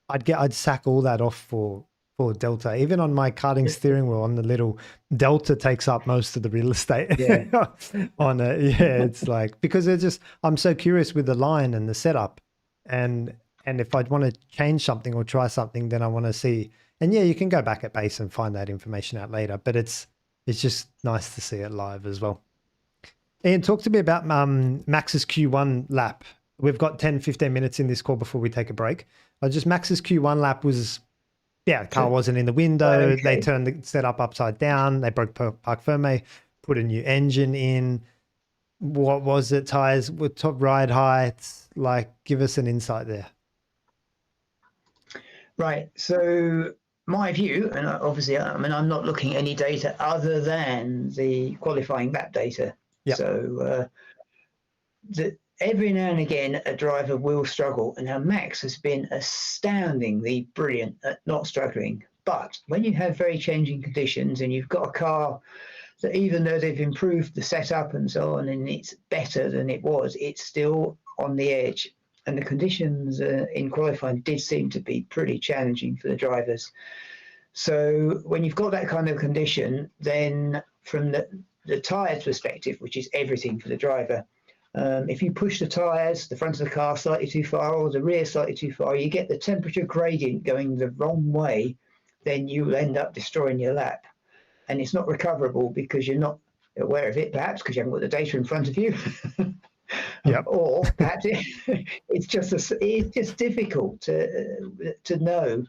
I'd sack all that off for Delta. Even on my karting steering wheel on the little Delta takes up most of the real estate on it. Yeah, it's like, because I'm so curious with the line and the setup and if I'd want to change something or try something, then I want to see. And you can go back at base and find that information out later, but it's just nice to see it live as well. Ian, talk to me about Max's Q1 lap. We've got 10, 15 minutes in this call before we take a break. Max's Q1 lap was, the car wasn't in the window. Okay. They turned the setup upside down. They broke parc ferme, put a new engine in. What was it? Tires with top ride heights? Like, give us an insight there. Right. So my view, and obviously, I mean, I'm not looking at any data other than the qualifying lap data. Yep. So every now and again, a driver will struggle. And now Max has been astoundingly brilliant at not struggling. But when you have very changing conditions and you've got a car that even though they've improved the setup and so on, and it's better than it was, it's still on the edge. And the conditions in qualifying did seem to be pretty challenging for the drivers. So when you've got that kind of condition, then from the tyres perspective, which is everything for the driver, if you push the tyres, the front of the car slightly too far or the rear slightly too far, you get the temperature gradient going the wrong way, then you end up destroying your lap. And it's not recoverable because you're not aware of it, perhaps because you haven't got the data in front of you. Yep. Or perhaps it's just difficult to know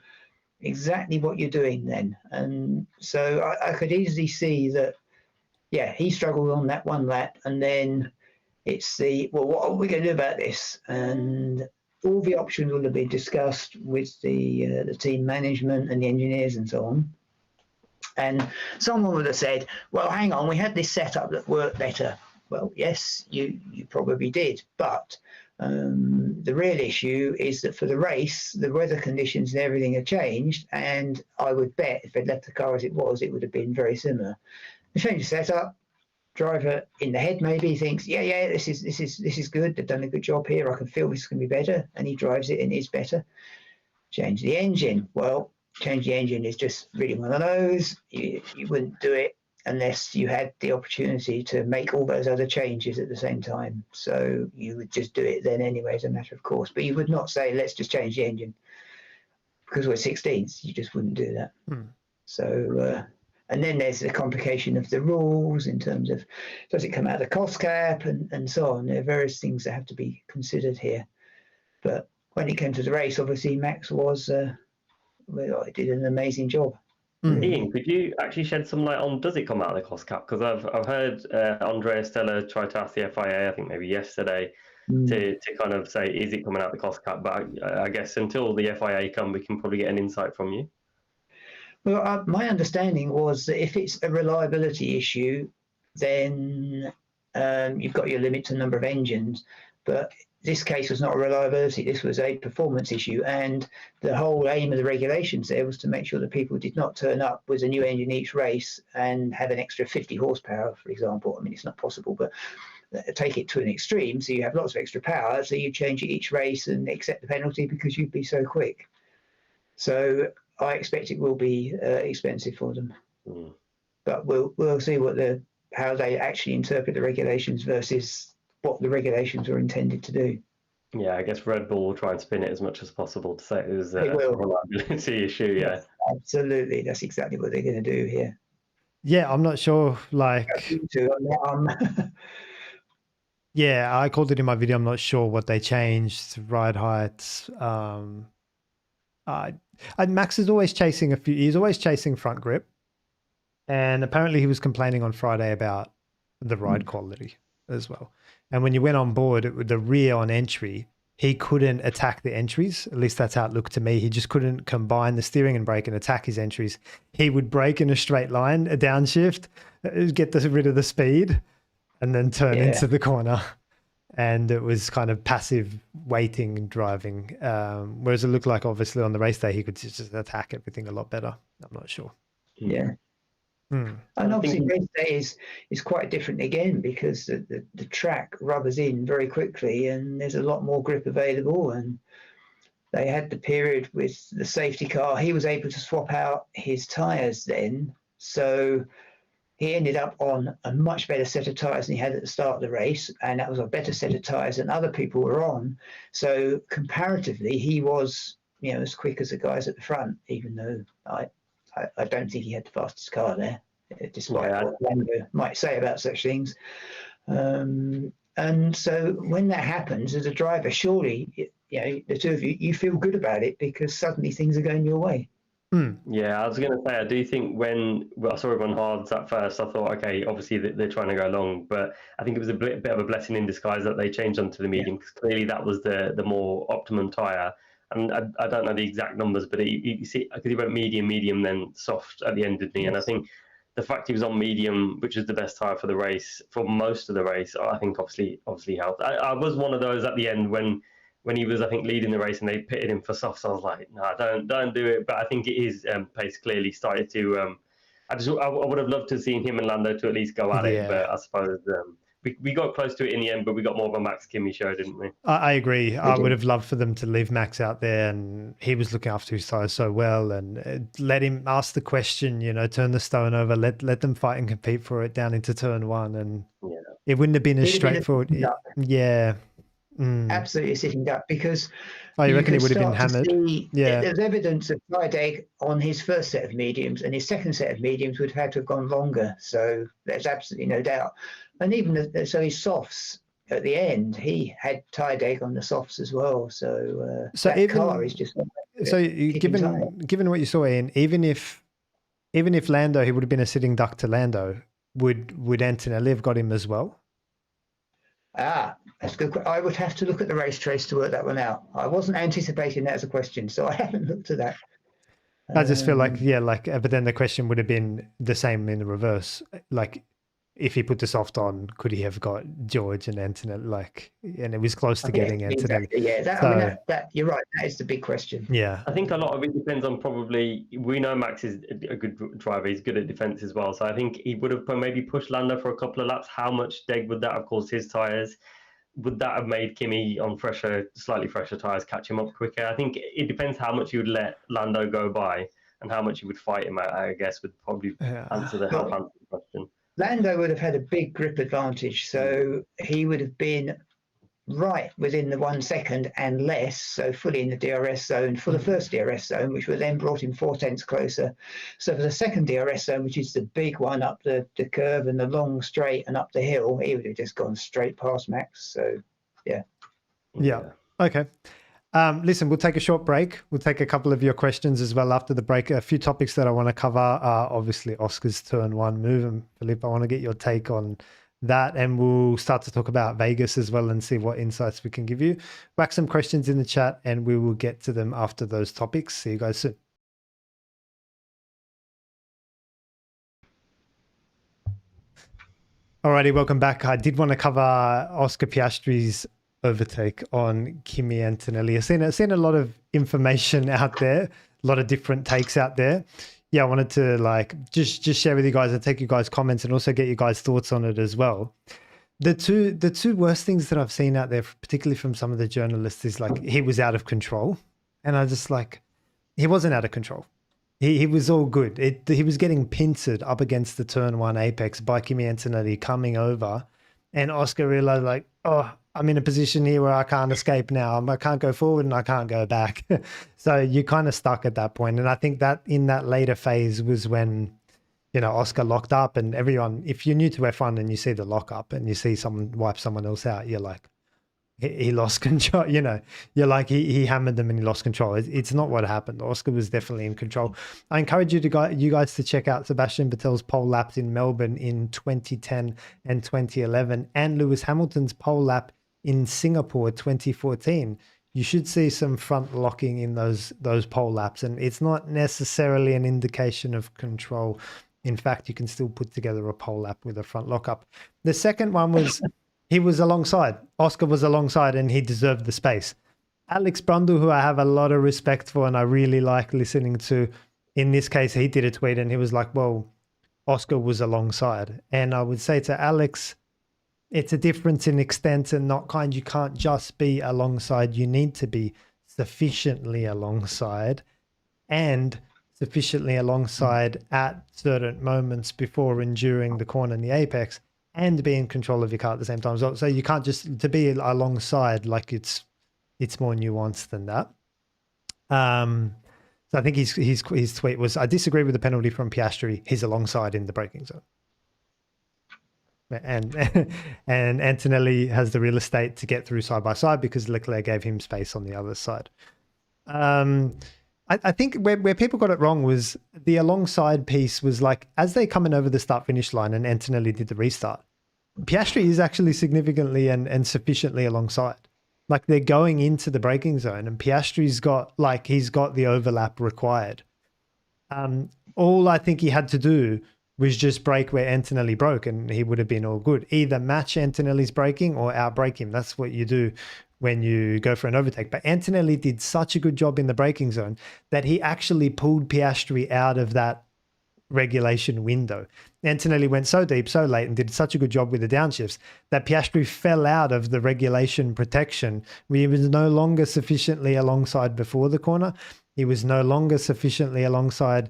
exactly what you're doing then. And so I could easily see that, he struggled on that one lap, and then it's what are we going to do about this? And all the options will have been discussed with the team management and the engineers and so on. And someone would have said, well, hang on, we had this setup that worked better. Well, yes, you probably did, but the real issue is that for the race, the weather conditions and everything have changed, and I would bet if they'd left the car as it was, it would have been very similar. They changed the setup. Driver in the head maybe thinks, this is good. They've done a good job here. I can feel this is going to be better, and he drives it and it's better. Change the engine. Well, change the engine is just really one of those. You wouldn't do it unless you had the opportunity to make all those other changes at the same time. So you would just do it then anyway as a matter of course. But you would not say, let's just change the engine. Because we're 16s, you just wouldn't do that. So, and then there's the complication of the rules in terms of, does it come out of the cost cap and so on. There are various things that have to be considered here. But when it came to the race, obviously Max was did an amazing job. Ian, could you actually shed some light on, does it come out of the cost cap? Because I've heard Andrea Stella try to ask the FIA, I think maybe yesterday, to kind of say, is it coming out the cost cap? But I guess until the FIA come, we can probably get an insight from you. Well, my understanding was that if it's a reliability issue, then you've got your limit to number of engines. But this case was not a reliability, this was a performance issue. And the whole aim of the regulations there was to make sure that people did not turn up with a new engine each race and have an extra 50 horsepower, for example. I mean, it's not possible, but take it to an extreme. So you have lots of extra power, so you change it each race and accept the penalty because you'd be so quick. So I expect it will be expensive for them. But we'll see how they actually interpret the regulations versus what the regulations were intended to do. Yeah, I guess Red Bull will try and spin it as much as possible to say it was a reliability issue. Yeah, yes, absolutely. That's exactly what they're going to do here. Yeah, I'm not sure. Yeah, I called it in my video. I'm not sure what they changed. Ride heights. Max is always chasing he's always chasing front grip. And apparently he was complaining on Friday about the ride quality as well. And when you went on board with the rear on entry, he couldn't attack the entries. At least that's how it looked to me. He just couldn't combine the steering and brake and attack his entries. He would brake in a straight line, a downshift, get rid of the speed, and then turn into the corner. And it was kind of passive waiting and driving. Whereas it looked like obviously on the race day, he could just attack everything a lot better. I'm not sure. Yeah. And obviously race day is quite different again because the track rubbers in very quickly and there's a lot more grip available. And they had the period with the safety car. He was able to swap out his tyres then. So he ended up on a much better set of tyres than he had at the start of the race. And that was a better set of tyres than other people were on. So comparatively, he was, as quick as the guys at the front, even though I don't think he had the fastest car there, despite what Lando might say about such things. And so when that happens as a driver, surely, the two of you feel good about it because suddenly things are going your way. Yeah, I was going to say, I do think when I saw everyone hards at first, I thought, okay, obviously they're trying to go long, but I think it was a bit of a blessing in disguise that they changed onto the medium because clearly that was the more optimum tyre. And I don't know the exact numbers, but you see, because he went medium, then soft at the end, didn't he? And I think the fact he was on medium, which is the best tyre for the race, for most of the race, I think obviously helped. I was one of those at the end when he was, I think, leading the race and they pitted him for softs. I was like, no, don't do it. But I think his pace clearly started to. I would have loved to have seen him and Lando to at least go at it, but I suppose. We got close to it in the end, but we got more of a Max Kimi show, didn't we? I agree. I would have loved for them to leave Max out there, and he was looking after his tyres so well, and let him ask the question, turn the stone over, let them fight and compete for it down into turn one, and it wouldn't have been as straightforward. Absolutely sitting duck because you reckon it would have been hammered? There's evidence of fried egg on his first set of mediums, and his second set of mediums would have had to have gone longer. So there's absolutely no doubt. And even his softs at the end, he had tied egg on the softs as well. So that car is just. So given what you saw, Ian, even if Lando, he would have been a sitting duck to Lando, would Antonelli have got him as well? That's good. I would have to look at the race trace to work that one out. I wasn't anticipating that as a question, so I haven't looked at that. I just feel like, but then the question would have been the same in the reverse. Like, if he put the soft on, could he have got George and Antonelli? And it was close to getting Antonelli. Exactly, yeah, that you're right. That is the big question. Yeah, I think a lot of it depends on we know Max is a good driver. He's good at defense as well. So I think he would have maybe pushed Lando for a couple of laps. How much deg would that have caused his tyres? Would that have made Kimi on slightly fresher tyres catch him up quicker? I think it depends how much you would let Lando go by and how much you would fight him. I guess would probably answer the question. Lando would have had a big grip advantage, so he would have been right within the 1 second and less, so fully in the DRS zone for the first DRS zone, which would then brought him 4 tenths closer. So for the second DRS zone, which is the big one up the curve and the long straight and up the hill, he would have just gone straight past Max. So, yeah. Okay. Listen, we'll take a short break. We'll take a couple of your questions as well after the break. A few topics that I want to cover are obviously Oscar's turn one move. And Phillipe, I want to get your take on that. And we'll start to talk about Vegas as well and see what insights we can give you. Whack some questions in the chat and we will get to them after those topics. See you guys soon. Alrighty, welcome back. I did want to cover Oscar Piastri's overtake on Kimi Antonelli. I've seen a lot of information out there, a lot of different takes out there. Yeah, I wanted to like just share with you guys and take you guys' comments and also get you guys' thoughts on it as well. The two worst things that I've seen out there, particularly from some of the journalists, is like he was out of control, and I just like he wasn't out of control. He was all good. He was getting pincered up against the turn one apex by Kimi Antonelli coming over, and Oscar realized like, oh, I'm in a position here where I can't escape now. I can't go forward and I can't go back. So you're kind of stuck at that point. And I think that in that later phase was when, you know, Oscar locked up and everyone, if you're new to F1 and you see the lockup and you see someone wipe someone else out, you're like, he lost control, you know, you're like, he hammered them and he lost control. It's not what happened. Oscar was definitely in control. I encourage you guys to check out Sebastian Vettel's pole laps in Melbourne in 2010 and 2011 and Lewis Hamilton's pole lap in Singapore 2014. You should see some front locking in those pole laps, and it's not necessarily an indication of control. In fact, you can still put together a pole lap with a front lockup. The second one was he was alongside. Oscar was alongside and he deserved the space. Alex Brundle, who I have a lot of respect for and I really like listening to, in this case, he did a tweet and he was like, well, Oscar was alongside. And I would say to Alex, it's a difference in extent and not kind. You can't just be alongside. You need to be sufficiently alongside and sufficiently alongside at certain moments before and during the corner and the apex and be in control of your car at the same time. So you can't just to be alongside, like it's more nuanced than that. So I think his tweet was, I disagree with the penalty from Piastri. He's alongside in the braking zone. And Antonelli has the real estate to get through side by side because Leclerc gave him space on the other side. I think where people got it wrong was the alongside piece was like, as they coming over the start finish line and Antonelli did the restart, Piastri is actually significantly and sufficiently alongside. Like they're going into the braking zone and Piastri's got like, he's got the overlap required. All I think he had to do was just brake where Antonelli broke and he would have been all good. Either match Antonelli's braking or outbrake him. That's what you do when you go for an overtake. But Antonelli did such a good job in the braking zone that he actually pulled Piastri out of that regulation window. Antonelli went so deep, so late, and did such a good job with the downshifts that Piastri fell out of the regulation protection. He was no longer sufficiently alongside before the corner. He was no longer sufficiently alongside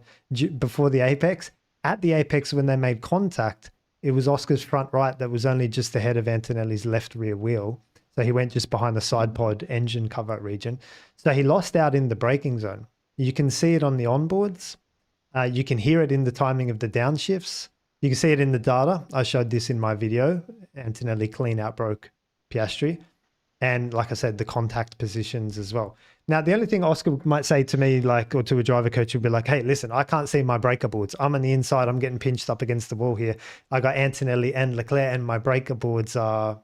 before the apex. At the apex, when they made contact, it was Oscar's front right that was only just ahead of Antonelli's left rear wheel. So he went just behind the side pod engine cover region. So he lost out in the braking zone. You can see it on the onboards. You can hear it in the timing of the downshifts. You can see it in the data. I showed this in my video. Antonelli clean out broke Piastri. And like I said, the contact positions as well. Now, the only thing Oscar might say to me, like, or to a driver coach, would be like, hey, listen, I can't see my breaker boards. I'm on the inside. I'm getting pinched up against the wall here. I got Antonelli and Leclerc, and my breaker boards are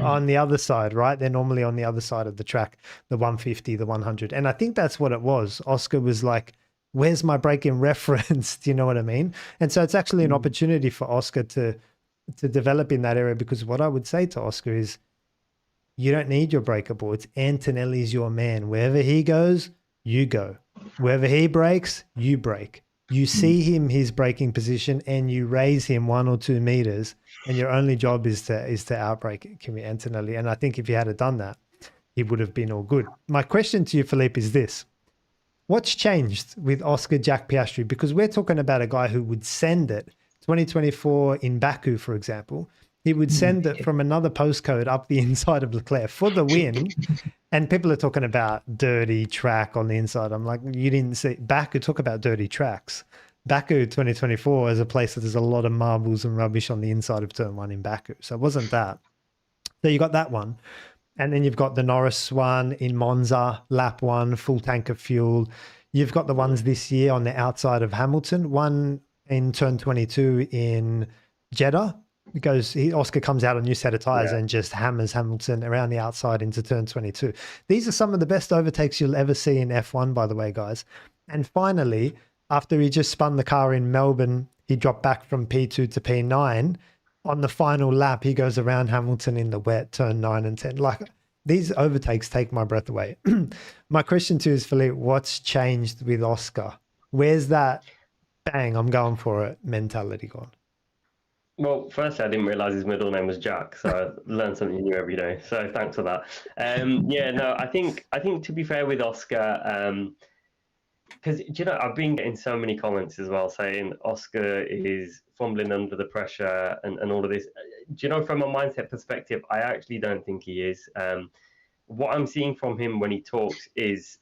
on the other side, right? They're normally on the other side of the track, the 150, the 100. And I think that's what it was. Oscar was like, where's my braking reference? Do you know what I mean? And so it's actually an opportunity for Oscar to develop in that area, because what I would say to Oscar is, you don't need your breaker boards. Antonelli's your man. Wherever he goes, you go. Wherever he breaks, you break. You see him, his braking position, and you raise him 1 or 2 meters, and your only job is to outbrake Kimi Antonelli. And I think if he had done that, he would have been all good. My question to you, Phillipe, is this. What's changed with Oscar Jack Piastri? Because we're talking about a guy who would send it, 2024 in Baku, for example, he would send it from another postcode up the inside of Leclerc for the win. And people are talking about dirty track on the inside. I'm like, you didn't see Baku talk about dirty tracks. Baku 2024 is a place that there's a lot of marbles and rubbish on the inside of turn 1 in Baku. So it wasn't that. So you got that one. And then you've got the Norris one in Monza, lap 1, full tank of fuel. You've got the ones this year on the outside of Hamilton, one in turn 22 in Jeddah. Oscar comes out a new set of tires and just hammers Hamilton around the outside into turn 22. These are some of the best overtakes you'll ever see in F1, by the way, guys. And finally, after he just spun the car in Melbourne, he dropped back from P2 to P9. On the final lap, he goes around Hamilton in the wet, turn 9 and 10. Like, these overtakes take my breath away. My question to you is, Phillipe, what's changed with Oscar? Where's that bang, I'm going for it mentality gone? Well, firstly, I didn't realise his middle name was Jack, so I learn something new every day. So thanks for that. I think to be fair with Oscar, because I've been getting so many comments as well saying Oscar is fumbling under the pressure and all of this. From a mindset perspective, I actually don't think he is. What I'm seeing from him when he talks is,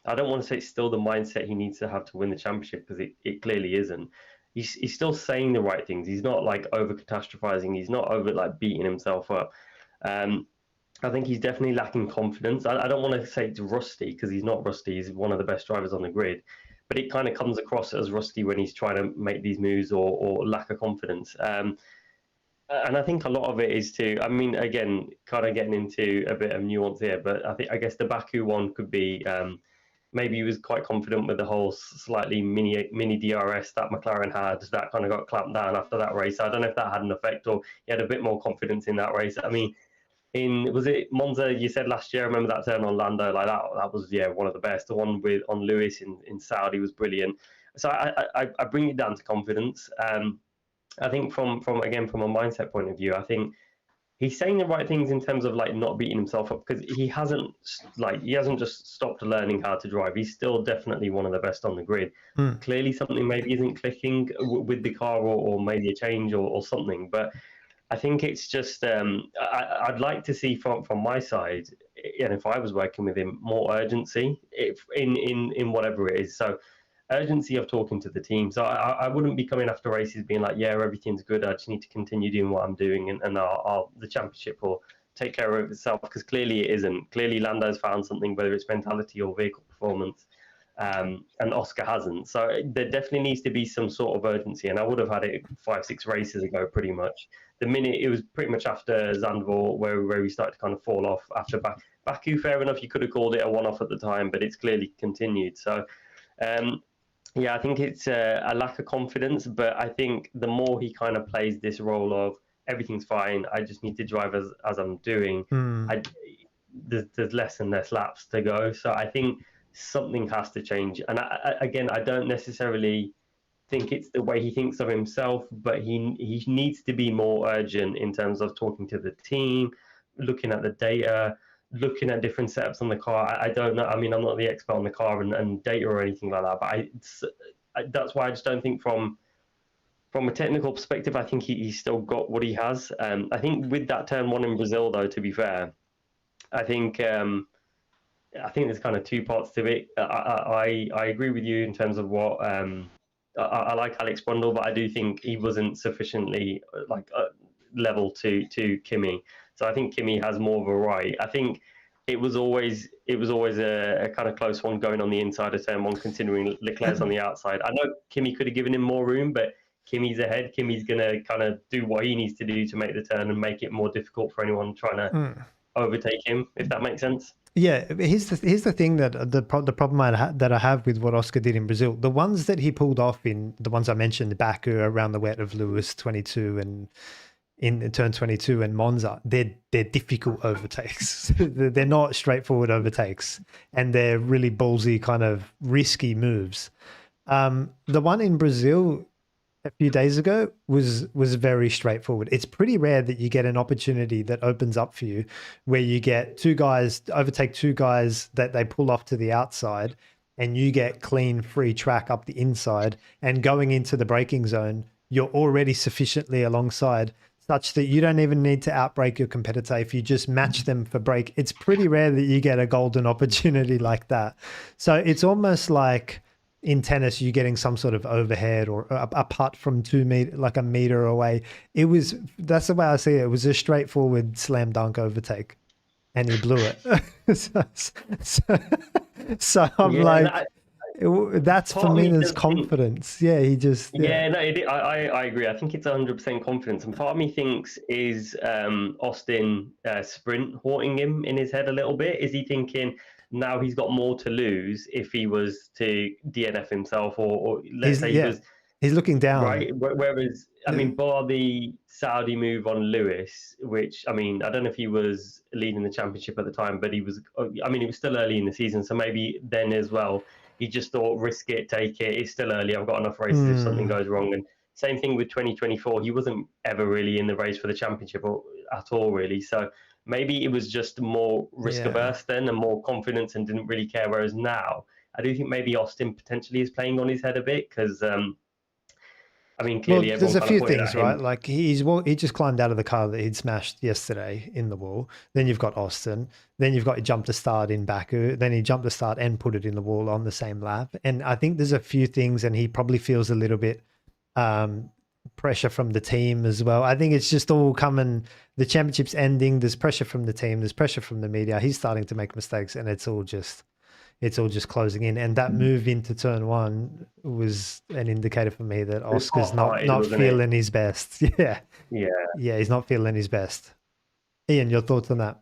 I don't want to say it's still the mindset he needs to have to win the championship, because it clearly isn't. He's still saying the right things. He's not like over catastrophizing. He's not over like beating himself up. I think he's definitely lacking confidence. I don't want to say it's rusty, because he's not rusty. He's one of the best drivers on the grid, but it kind of comes across as rusty when he's trying to make these moves or lack of confidence. And I think a lot of it is again, kind of getting into a bit of nuance here, but I guess the Baku one could be, maybe he was quite confident with the whole slightly mini DRS that McLaren had, that kind of got clamped down after that race. I don't know if that had an effect, or he had a bit more confidence in that race. I mean, was it Monza, you said last year, I remember that turn on Lando, like that was one of the best. The one on Lewis in Saudi was brilliant. So I bring it down to confidence. I think from a mindset point of view, I think he's saying the right things in terms of like not beating himself up, because he hasn't just stopped learning how to drive. He's still definitely one of the best on the grid. Clearly something maybe isn't clicking with the car, or maybe a change or something, but I think it's just I'd like to see from my side, and if I was working with him, more urgency in whatever it is. So urgency of talking to the team. So I wouldn't be coming after races being like, yeah, everything's good, I just need to continue doing what I'm doing, and the championship will take care of itself, because clearly it isn't. Clearly Lando's found something, whether it's mentality or vehicle performance, and Oscar hasn't. So there definitely needs to be some sort of urgency, and I would have had it 5-6 races ago pretty much. The minute it was pretty much after Zandvoort where we started to kind of fall off. After Baku, fair enough, you could have called it a one-off at the time, but it's clearly continued. So I think it's a lack of confidence, but I think the more he kind of plays this role of everything's fine, I just need to drive as I'm doing, there's less and less laps to go. So I think something has to change. And I don't necessarily think it's the way he thinks of himself, but he needs to be more urgent in terms of talking to the team, looking at the data, looking at different setups on the car. I don't know. I mean, I'm not the expert on the car and data or anything like that, but that's why I just don't think from a technical perspective, I think he's still got what he has. I think with that turn 1 in Brazil, though, to be fair, I think there's kind of two parts to it. I agree with you in terms of what I like Alex Brundle, but I do think he wasn't sufficiently level to Kimi. So I think Kimi has more of a right. I think it was always a kind of close one going on the inside of turn 1, considering Leclerc's on the outside. I know Kimi could have given him more room, but Kimi's ahead. Kimi's going to kind of do what he needs to do to make the turn and make it more difficult for anyone trying to overtake him, if that makes sense. Yeah, here's the thing that the problem that I have with what Oscar did in Brazil. The ones that he pulled off in the ones I mentioned, the Baku, around the wet of Lewis 22 and in turn 22 and Monza, they're difficult overtakes. They're not straightforward overtakes, and they're really ballsy, kind of risky moves. The one in Brazil a few days ago was very straightforward. It's pretty rare that you get an opportunity that opens up for you where you get overtake two guys that they pull off to the outside, and you get clean free track up the inside, and going into the braking zone, you're already sufficiently alongside such that you don't even need to outbrake your competitor if you just match them for brake. It's pretty rare that you get a golden opportunity like that. So it's almost like in tennis, you're getting some sort of overhead or a putt from 2 meters, like a meter away. That's the way I see it. It was a straightforward slam dunk overtake. and he blew it. so, so I'm Yeah, like, that's part of me Firmina's does think- confidence. Yeah, he just Yeah, no, I agree. I think it's 100% confidence, and part of me thinks is Austin sprint haunting him in his head a little bit. Is he thinking now he's got more to lose if he was to DNF himself, or let's say he was he's looking down. right? Whereas, I mean, bar the Saudi move on Lewis, which, I mean, I don't know if he was leading the championship at the time, but he was, I mean, it was still early in the season. So maybe then as well, he just thought, risk it, take it. It's still early. I've got enough races if something goes wrong. And same thing with 2024. He wasn't ever really in the race for the championship at all, really. So maybe it was just more risk averse then and more confidence and didn't really care. Whereas now, I do think maybe Austin potentially is playing on his head a bit because, I mean, clearly there's a everyone few kind of things, right? Like he just climbed out of the car that he'd smashed yesterday in the wall. Then you've got Austin. Then you've got he jumped to start in Baku. Then he jumped to start and put it in the wall on the same lap. And I think there's a few things, and he probably feels a little bit pressure from the team as well. I think it's just all coming. The championship's ending. There's pressure from the team. There's pressure from the media. He's starting to make mistakes, and it's all just closing in. And that move into turn one was an indicator for me that Oscar's not feeling his best. Yeah, he's not feeling his best. Ian, your thoughts on that?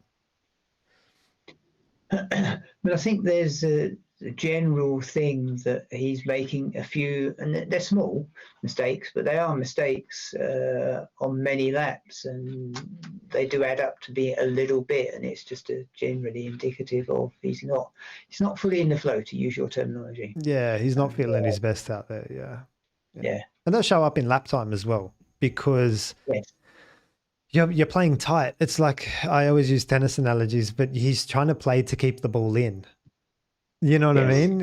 But I think there's a general thing that he's making a few, and they're small mistakes, but they are mistakes on many laps, and they do add up to be a little bit, and it's just generally indicative of he's not fully in the flow, to use your terminology. Yeah, he's not feeling his best out there. Yeah. And they'll show up in lap time as well, because you're playing tight. It's like, I always use tennis analogies, but he's trying to play to keep the ball in. You know what I mean?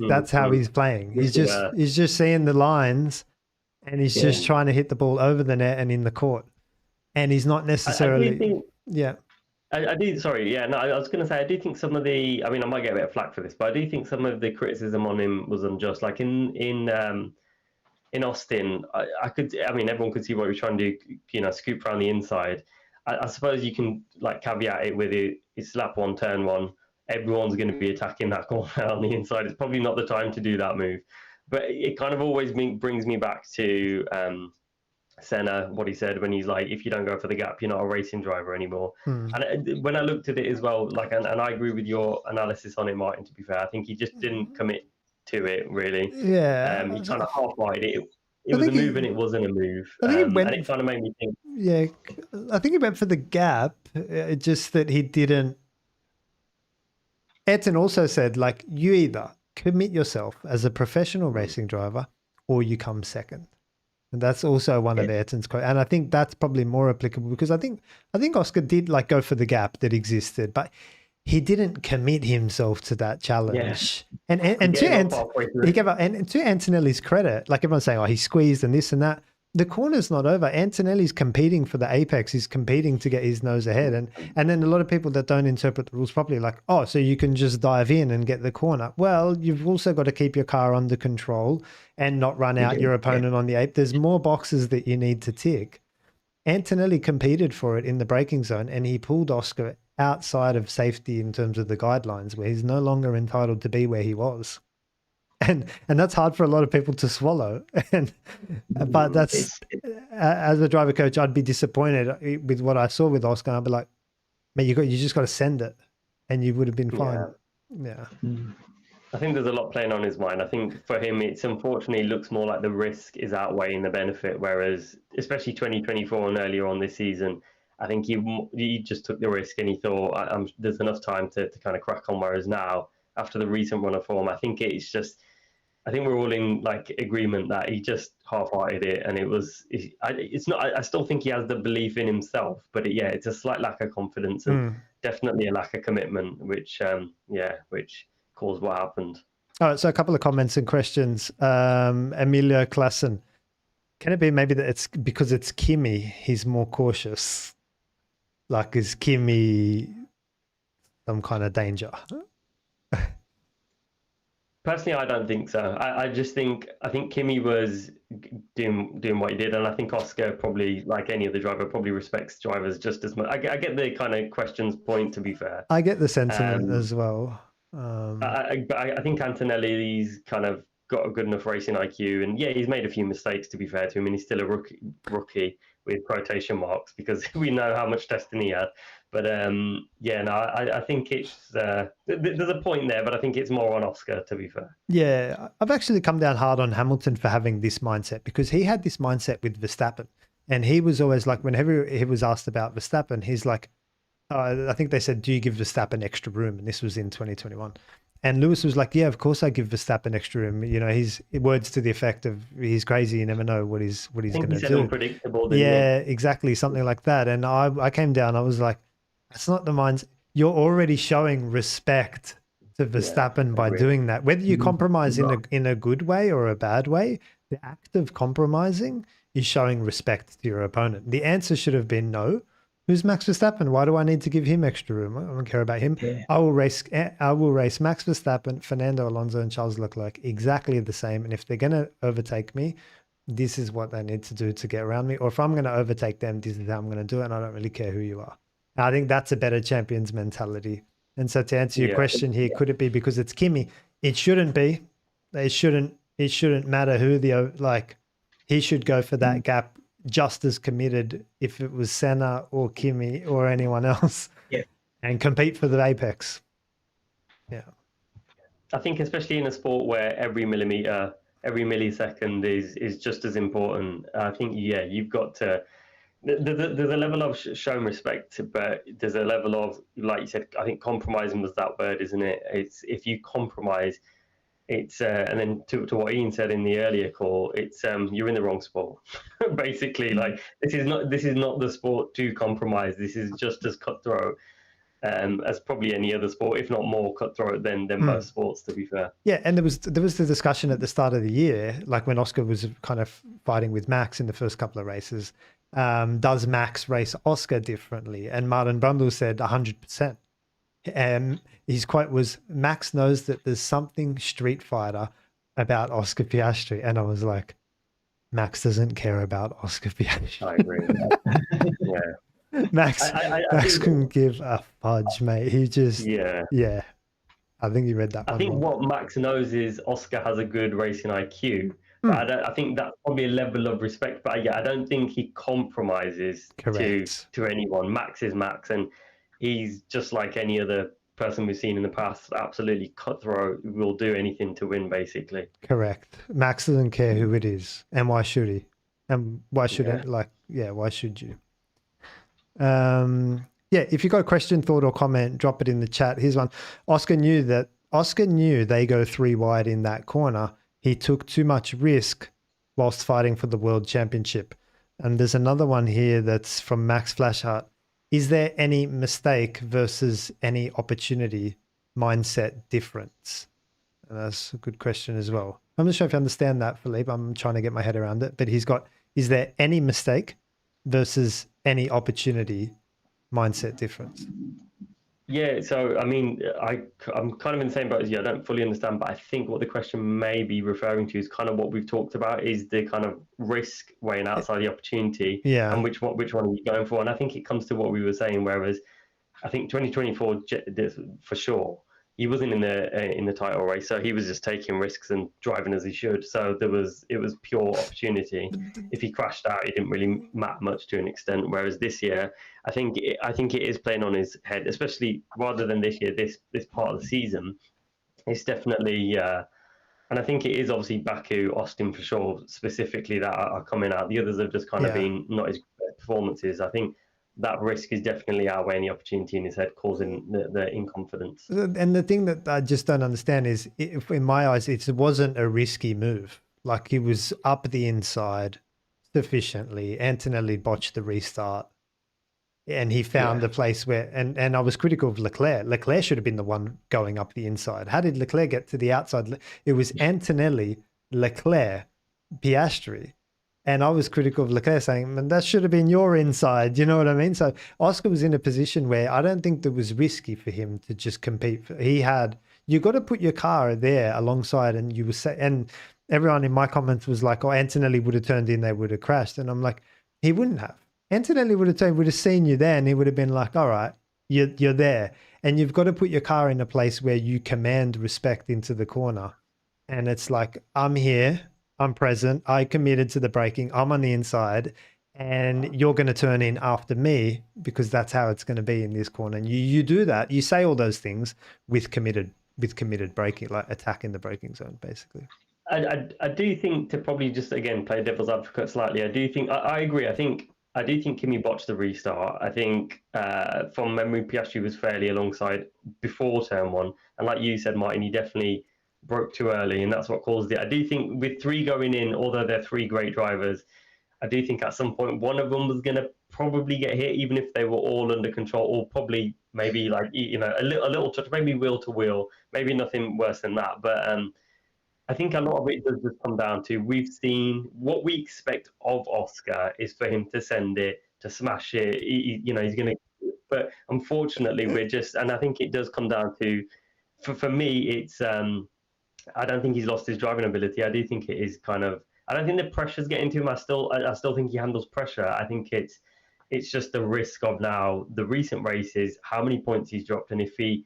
That's how he's playing. He's just seeing the lines, and he's just trying to hit the ball over the net and in the court. And he's not necessarily. I do. Sorry. Yeah. No, I was going to say I do think some of the. I mean, I might get a bit of flack for this, but I do think some of the criticism on him was unjust. Like in Austin, I could. I mean, everyone could see what he was trying to do. You know, scoop around the inside. I suppose you can like caveat it with it's lap one, turn one. Everyone's going to be attacking that corner on the inside. It's probably not the time to do that move. But it kind of always brings me back to Senna, what he said when he's like, if you don't go for the gap, you're not a racing driver anymore. And when I looked at it as well, like, and I agree with your analysis on it, Martin, to be fair. I think he just didn't commit to it, really. Yeah. He kind of half-eyed it. It was a move and it wasn't a move. I think and it kind of made me think. Yeah, I think he went for the gap, just that he didn't. Ayrton also said, like, you either commit yourself as a professional racing driver or you come second. And that's also one of Ayrton's quotes. And I think that's probably more applicable, because I think Oscar did like go for the gap that existed, but he didn't commit himself to that challenge. And he gave up. And to Antonelli's credit, like everyone's saying, oh, he squeezed and this and that. The corner's not over. Antonelli's competing for the apex. He's competing to get his nose ahead. And then a lot of people that don't interpret the rules properly, like, oh, so you can just dive in and get the corner. Well, you've also got to keep your car under control and not run out your opponent on the ape. There's more boxes that you need to tick. Antonelli competed for it in the braking zone, and he pulled Oscar outside of safety in terms of the guidelines, where he's no longer entitled to be where he was. And that's hard for a lot of people to swallow. But that's, as a driver coach, I'd be disappointed with what I saw with Oscar. I'd be like, man, you just got to send it, and you would have been fine. Yeah. I think there's a lot playing on his mind. I think for him, it's unfortunately looks more like the risk is outweighing the benefit. Whereas, especially 2024 and earlier on this season, I think he just took the risk and he thought there's enough time to kind of crack on. Whereas now, after the recent run of form, I think we're all in like agreement that he just half-hearted it, and it's not. I still think he has the belief in himself, but it's a slight lack of confidence and definitely a lack of commitment, which caused what happened. All right, so a couple of comments and questions. Emilio Klassen, can it be maybe that it's because it's Kimi, he's more cautious? Like, is Kimi some kind of danger? Personally, I don't think so. I think Kimi was doing what he did, and I think Oscar probably, like any other driver, probably respects drivers just as much. I get the kind of questions point, to be fair. I get the sentiment as well. I think Antonelli's kind of got a good enough racing IQ, and yeah, he's made a few mistakes, to be fair to him, and he's still a rookie with quotation marks, because we know how much testing he had. But yeah, no, I think it's there's a point there, but I think it's more on Oscar, to be fair. Yeah, I've actually come down hard on Hamilton for having this mindset, because he had this mindset with Verstappen, and he was always like, whenever he was asked about Verstappen, he's like, I think they said, do you give Verstappen extra room? And this was in 2021. And Lewis was like, yeah, of course I give Verstappen extra room. You know, his words to the effect of, he's crazy, you never know what he's going to do. Unpredictable. Yeah, exactly, something like that. And I came down, I was like, that's not the mindset. You're already showing respect to Verstappen by doing that. Whether you compromise in a good way or a bad way, the act of compromising is showing respect to your opponent. The answer should have been no. Who's Max Verstappen? Why do I need to give him extra room? I don't care about him. Yeah. I will race Max Verstappen, Fernando Alonso, and Charles Leclerc exactly the same. And if they're going to overtake me, this is what they need to do to get around me. Or if I'm going to overtake them, this is how I'm going to do it. And I don't really care who you are. I think that's a better champion's mentality. And so to answer your question here, could it be because it's Kimi? It shouldn't be. It shouldn't matter who he should go for that gap just as committed if it was Senna or Kimi or anyone else, and compete for the apex. Yeah. I think especially in a sport where every millimeter, every millisecond is just as important. I think, you've got to, there's a level of showing respect, but there's a level of, like you said, I think compromising was that word, isn't it? It's if you compromise, it's and then to what Ian said in the earlier call, it's you're in the wrong sport. Basically, like this is not the sport to compromise. This is just as cutthroat as probably any other sport, if not more cutthroat than most sports, to be fair. Yeah, and there was the discussion at the start of the year, like when Oscar was kind of fighting with Max in the first couple of races. Does Max race Oscar differently? And Martin Brundle said 100%. His quote was, Max knows that there's something Street Fighter about Oscar Piastri. And I was like, Max doesn't care about Oscar Piastri. I agree with that. Yeah. Max couldn't give a fudge, mate. He just, I think you read that. I think what Max knows is Oscar has a good racing IQ. But I think that's probably a level of respect. But I don't think he compromises to anyone. Max is Max, and he's just like any other person we've seen in the past, absolutely cutthroat, will do anything to win, basically. Correct. Max doesn't care who it is. And why should he? And why should why should you? If you got a question, thought, or comment, drop it in the chat. Here's one. Oscar knew they go 3 wide in that corner. He took too much risk whilst fighting for the world championship. And there's another one here that's from Max Flashheart. Is there any mistake versus any opportunity mindset difference? And that's a good question as well. I'm not sure if you understand that, Phillipe. I'm trying to get my head around it. But he's got, is there any mistake versus any opportunity mindset difference? Yeah, so I mean, I'm kind of in the same boat as you. I don't fully understand, but I think what the question may be referring to is kind of what we've talked about, is the kind of risk weighing outside the opportunity, and which one are you going for? And I think it comes to what we were saying, whereas I think 2024 for sure, he wasn't in the title race, so he was just taking risks and driving as he should. So it was pure opportunity. If he crashed out, it didn't really matter much to an extent. Whereas this year, I think it is playing on his head, especially rather than this year. This part of the season, it's definitely, and I think it is obviously Baku, Austin for sure, specifically that are coming out. The others have just kind of been not as good performances. I think that risk is definitely outweighing the opportunity in his head, causing the inconfidence. And the thing that I just don't understand is, in my eyes, it wasn't a risky move. Like, he was up the inside sufficiently. Antonelli botched the restart, and he found the place where, and I was critical of Leclerc. Leclerc should have been the one going up the inside. How did Leclerc get to the outside? It was Antonelli, Leclerc, Piastri. And I was critical of Leclerc, saying, man, that should have been your inside. You know what I mean? So Oscar was in a position where I don't think that was risky for him to just compete. You got to put your car there alongside, and you were and everyone in my comments was like, oh, Antonelli would have turned in, they would have crashed. And I'm like, he wouldn't have. Antonelli would have seen you there, and he would have been like, all right, you're there. And you've got to put your car in a place where you command respect into the corner. And it's like, I'm here, I'm present, I committed to the braking, I'm on the inside, and you're going to turn in after me because that's how it's going to be in this corner. And you do that, you say all those things with committed braking, like attacking the braking zone, basically. I do think, to probably just again play devil's advocate slightly, I agree. I do think Kimi botched the restart. I think from memory, Piastri was fairly alongside before turn one. And like you said, Martin, he definitely broke too early, and that's what caused it. I do think with 3 going in, although they're 3 great drivers, I do think at some point one of them was going to probably get hit, even if they were all under control, or probably maybe like, you know, a little touch, maybe wheel to wheel, maybe nothing worse than that. But I think a lot of it does just come down to, we've seen what we expect of Oscar is for him to send it, to smash it. You know, he's going to, but unfortunately we're just, and I think it does come down to, for me, it's, I don't think he's lost his driving ability. I do think it is kind of, I don't think the pressure's getting to him. I still think he handles pressure. I think it's just the risk of now the recent races, how many points he's dropped, and if he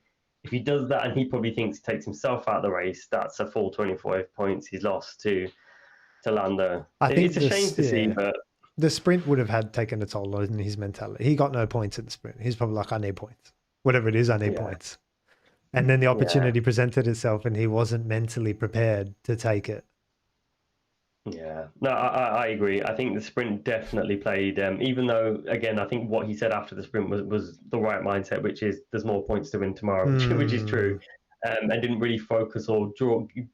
does that, and he probably thinks takes himself out of the race, that's a full 25 points he's lost to Lando. I think it's a shame to see, but the sprint would have taken a toll on his mentality. He got no points at the sprint. He's probably like, I need points. Whatever it is, I need points. And then the opportunity presented itself, and he wasn't mentally prepared to take it. Yeah, no, I agree. I think the sprint definitely played, even though, again, I think what he said after the sprint was the right mindset, which is there's more points to win tomorrow, which is true. And didn't really focus or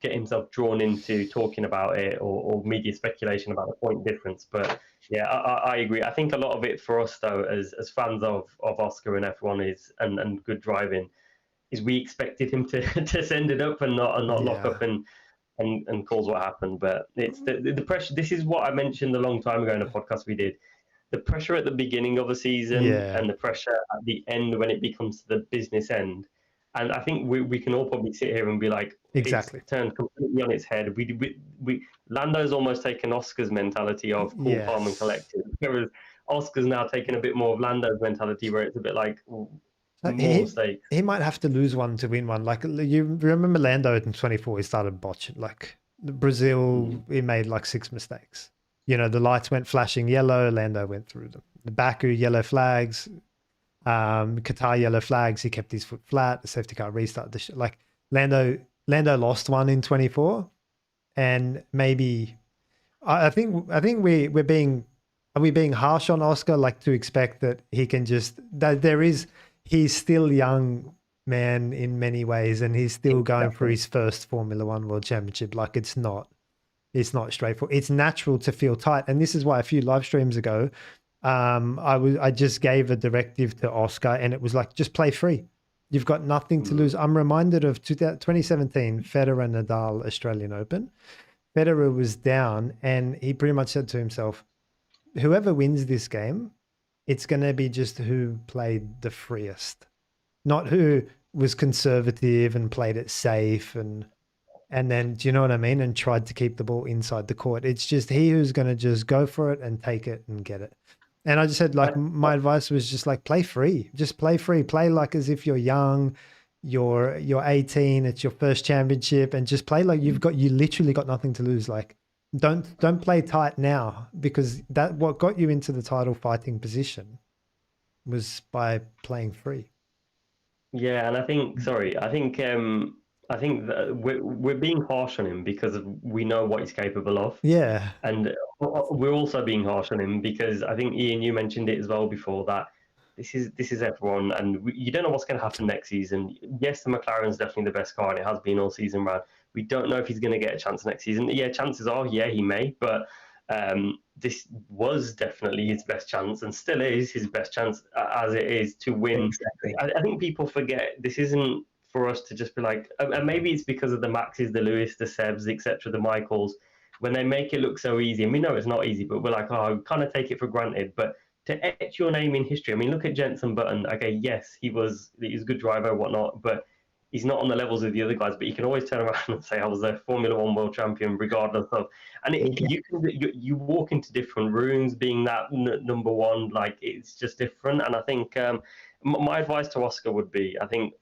get himself drawn into talking about it or media speculation about the point difference. But yeah, I agree. I think a lot of it for us, though, as fans of Oscar and F1 is and good driving, is we expected him to send it up and not lock up and cause what happened. But it's the pressure. This is what I mentioned a long time ago in a podcast we did. The pressure at the beginning of the season and the pressure at the end when it becomes the business end. And I think we can all probably sit here and be like, exactly, it's turned completely on its head. We Lando's almost taken Oscar's mentality of cool, calm, and collected. Whereas Oscar's now taken a bit more of Lando's mentality, where it's a bit like more mistakes. He might have to lose one to win one. Like, you remember Lando in 24, he started botching. Like Brazil, he made like 6 mistakes. You know, the lights went flashing yellow, Lando went through them. The Baku yellow flags, Qatar yellow flags, he kept his foot flat. The safety car restart. Like Lando lost one in 24, and maybe I think we're being harsh on Oscar, like to expect that he can just he's still young man in many ways, and he's still going for his first Formula One World Championship. Like it's not straightforward. It's natural to feel tight, and this is why a few live streams ago, I just gave a directive to Oscar, and it was like, just play free. You've got nothing to lose. I'm reminded of 2017 Federer Nadal Australian Open. Federer was down, and he pretty much said to himself, whoever wins this game, it's going to be just who played the freest, not who was conservative and played it safe and then, do you know what I mean? And tried to keep the ball inside the court. It's just he who's going to just go for it and take it and get it. And I just said, like, my advice was just like, play free. Just play free. Play like as if you're young, you're 18, it's your first championship, and just play like you literally got nothing to lose. Like, don't play tight now, because that what got you into the title fighting position was by playing free. Yeah, and I think that we're being harsh on him because we know what he's capable of. Yeah. And we're also being harsh on him because I think, Ian, you mentioned it as well before, that this is F1, and you don't know what's going to happen next season. Yes, the McLaren's definitely the best car, and it has been all season round. We don't know if he's going to get a chance next season. Yeah, chances are, he may, but this was definitely his best chance, and still is his best chance as it is to win. Exactly. I think people forget this isn't for us to just be like, and maybe it's because of the Maxes, the Lewis, the Sebs, etc., the Michaels. when they make it look so easy, and we know it's not easy, but we're like, oh, kind of take it for granted. But to etch your name in history, I mean, look at Jenson Button. Okay, yes, he's a good driver, whatnot, but he's not on the levels of the other guys. But you can always turn around and say, I was a Formula One world champion, regardless of. And you walk into different rooms, being that number one, like it's just different. And I think my advice to Oscar would be, I think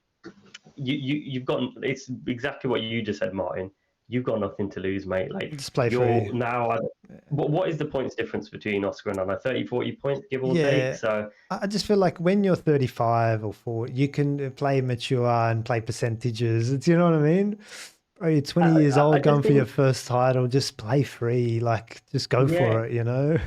you've got, it's exactly what you just said, Martin. You've got nothing to lose, mate. Like, just play you're free. now. What is the points difference between Oscar and Anna? 30, 40 points, give or take. So I just feel like when you're 35 or 40, you can play mature and play percentages. Do you know what I mean? Bro, you're 20 years old, going for your first title. Just play free, like just go for it. You know.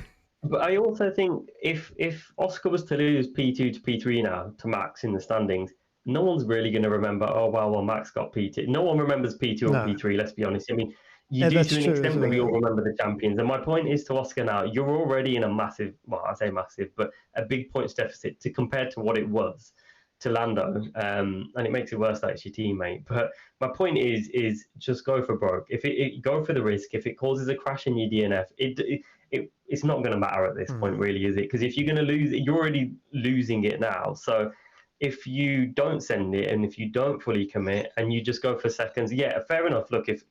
But I also think if Oscar was to lose P2 to P3 now to Max in the standings, no one's really going to remember, oh, well, Max got P2. No one remembers P2 or P3, let's be honest. I mean, you do to an extent, but we all remember the champions. And my point is to Oscar now, you're already in a massive, well, I say massive, but a big points deficit to compare to what it was to Lando. And it makes it worse that it's your teammate. But my point is just go for broke. If it go for the risk, if it causes a crash in your DNF, it's not going to matter at this point, really, is it? Because if you're going to lose, you're already losing it now. So if you don't send it and if you don't fully commit and you just go for seconds, yeah, fair enough. Look, if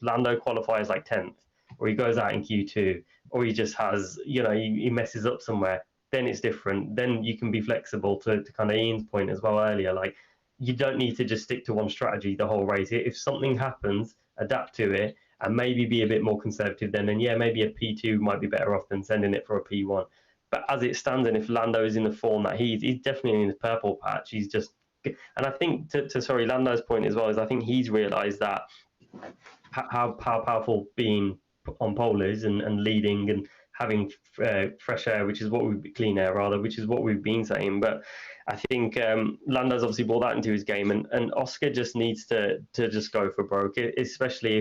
Lando qualifies like 10th, or he goes out in Q2, or he just has, he messes up somewhere, then it's different. Then you can be flexible to kind of Ian's point as well earlier. Like, you don't need to just stick to one strategy the whole race. If something happens, adapt to it and maybe be a bit more conservative then. And yeah, maybe a P2 might be better off than sending it for a P1. But as it stands, and if Lando is in the form that he's definitely in his purple patch, he's just, and I think to Lando's point as well, is I think he's realised that how powerful being on pole is and leading and having fresh air, which is what clean air rather, which is what we've been saying. But I think Lando's obviously brought that into his game, and Oscar just needs to just go for broke, especially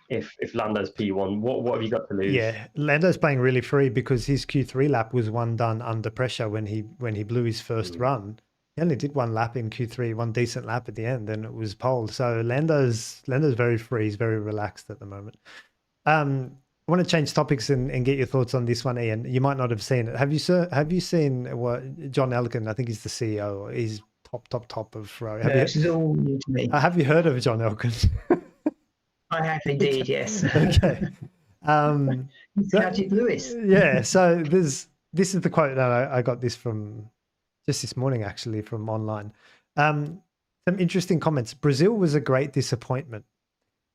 if Lando's P1, what have you got to lose? Yeah, Lando's playing really free because his Q3 lap was one done under pressure when he blew his first run. He only did one lap in Q3, one decent lap at the end, and it was pole. So Lando's very free. He's very relaxed at the moment. I want to change topics and get your thoughts on this one, Ian. You might not have seen it. Have you seen what John Elkann? I think he's the CEO. He's top of Ferrari. This is all new to me. Have you heard of John Elkann? I have indeed, yes. Okay. Magic Lewis. Yeah. So this is the quote that I got this from just this morning, actually, from online. Some interesting comments. Brazil was a great disappointment.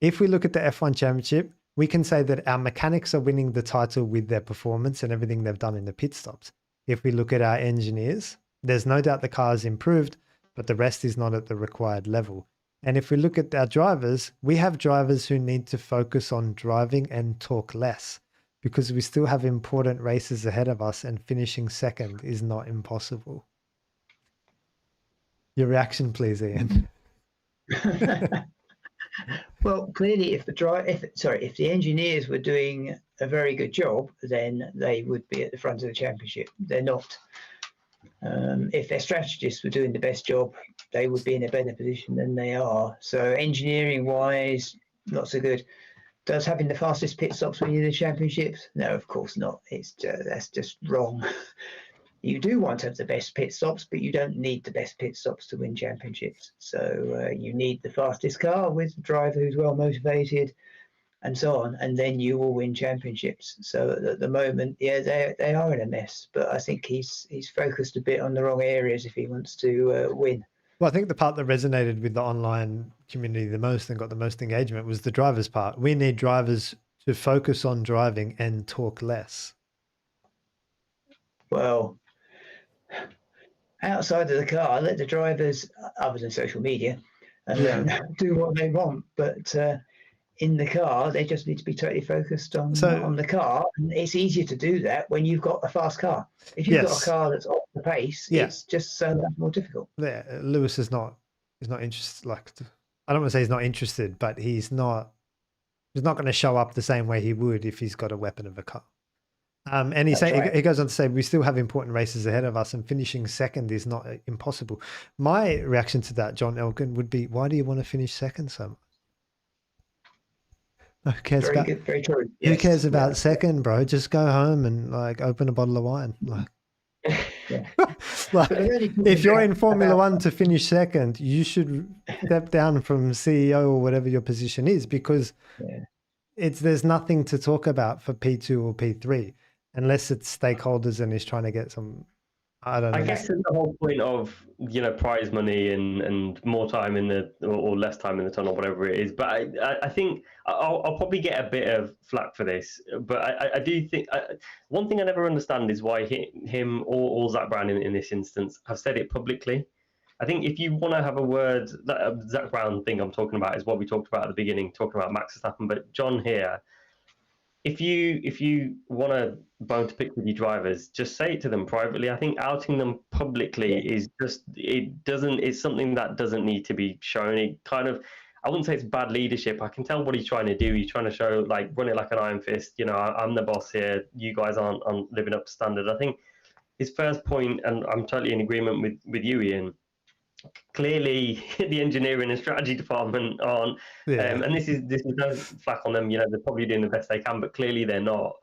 If we look at the F1 Championship, we can say that our mechanics are winning the title with their performance and everything they've done in the pit stops. If we look at our engineers, there's no doubt the car has improved, but the rest is not at the required level. And if we look at our drivers, we have drivers who need to focus on driving and talk less because we still have important races ahead of us and finishing second is not impossible. Your reaction, please, Ian. Well, clearly, if the engineers were doing a very good job, then they would be at the front of the championship. They're not. If their strategists were doing the best job, they would be in a better position than they are. So engineering-wise, not so good. Does having the fastest pit stops win you the championships? No, of course not. That's just wrong. You do want to have the best pit stops, but you don't need the best pit stops to win championships. So you need the fastest car with a driver who's well motivated, and so on, and then you will win championships. So at the moment, yeah, they are in a mess. But I think he's focused a bit on the wrong areas if he wants to win. Well, I think the part that resonated with the online community the most and got the most engagement was the drivers' part. We need drivers to focus on driving and talk less. Well, outside of the car, let the drivers, other than social media, do what they want. But in the car, they just need to be totally focused on the car. And it's easier to do that when you've got a fast car. If you've got a car that's off the pace, it's just so much more difficult. Yeah, Lewis is not interested. Like, I don't want to say he's not interested, but he's not going to show up the same way he would if he's got a weapon of a car. And he goes on to say, we still have important races ahead of us and finishing second is not impossible. My reaction to that, John Elkann, would be, why do you want to finish second so much? Who cares Very about good, very true. who Yes. cares about second, bro? Just go home and like open a bottle of wine. Like, Yeah. like But they're only talking if you're in Formula about- One to finish second, you should step down from CEO or whatever your position is, because Yeah. there's nothing to talk about for P2 or P3 unless it's stakeholders and he's trying to get some, I don't know. I guess it's the whole point of, you know, prize money and more time in the or less time in the tunnel, whatever it is. But I think I'll probably get a bit of flack for this. But I do think one thing I never understand is why him or Zach Brown in this instance have said it publicly. I think if you want to have a word, that Zach Brown thing I'm talking about is what we talked about at the beginning, talking about Max Verstappen. But John here, if you want to bone to pick with your drivers, just say it to them privately. I think outing them publicly is just, it's something that doesn't need to be shown. It kind of, I wouldn't say it's bad leadership. I can tell what he's trying to do. He's trying to show, like, run it like an iron fist. You know, I'm the boss here. You guys aren't living up to standard. I think his first point, and I'm totally in agreement with you, Ian. Clearly, the engineering and strategy department aren't, and this is no flack on them. You know, they're probably doing the best they can, but clearly they're not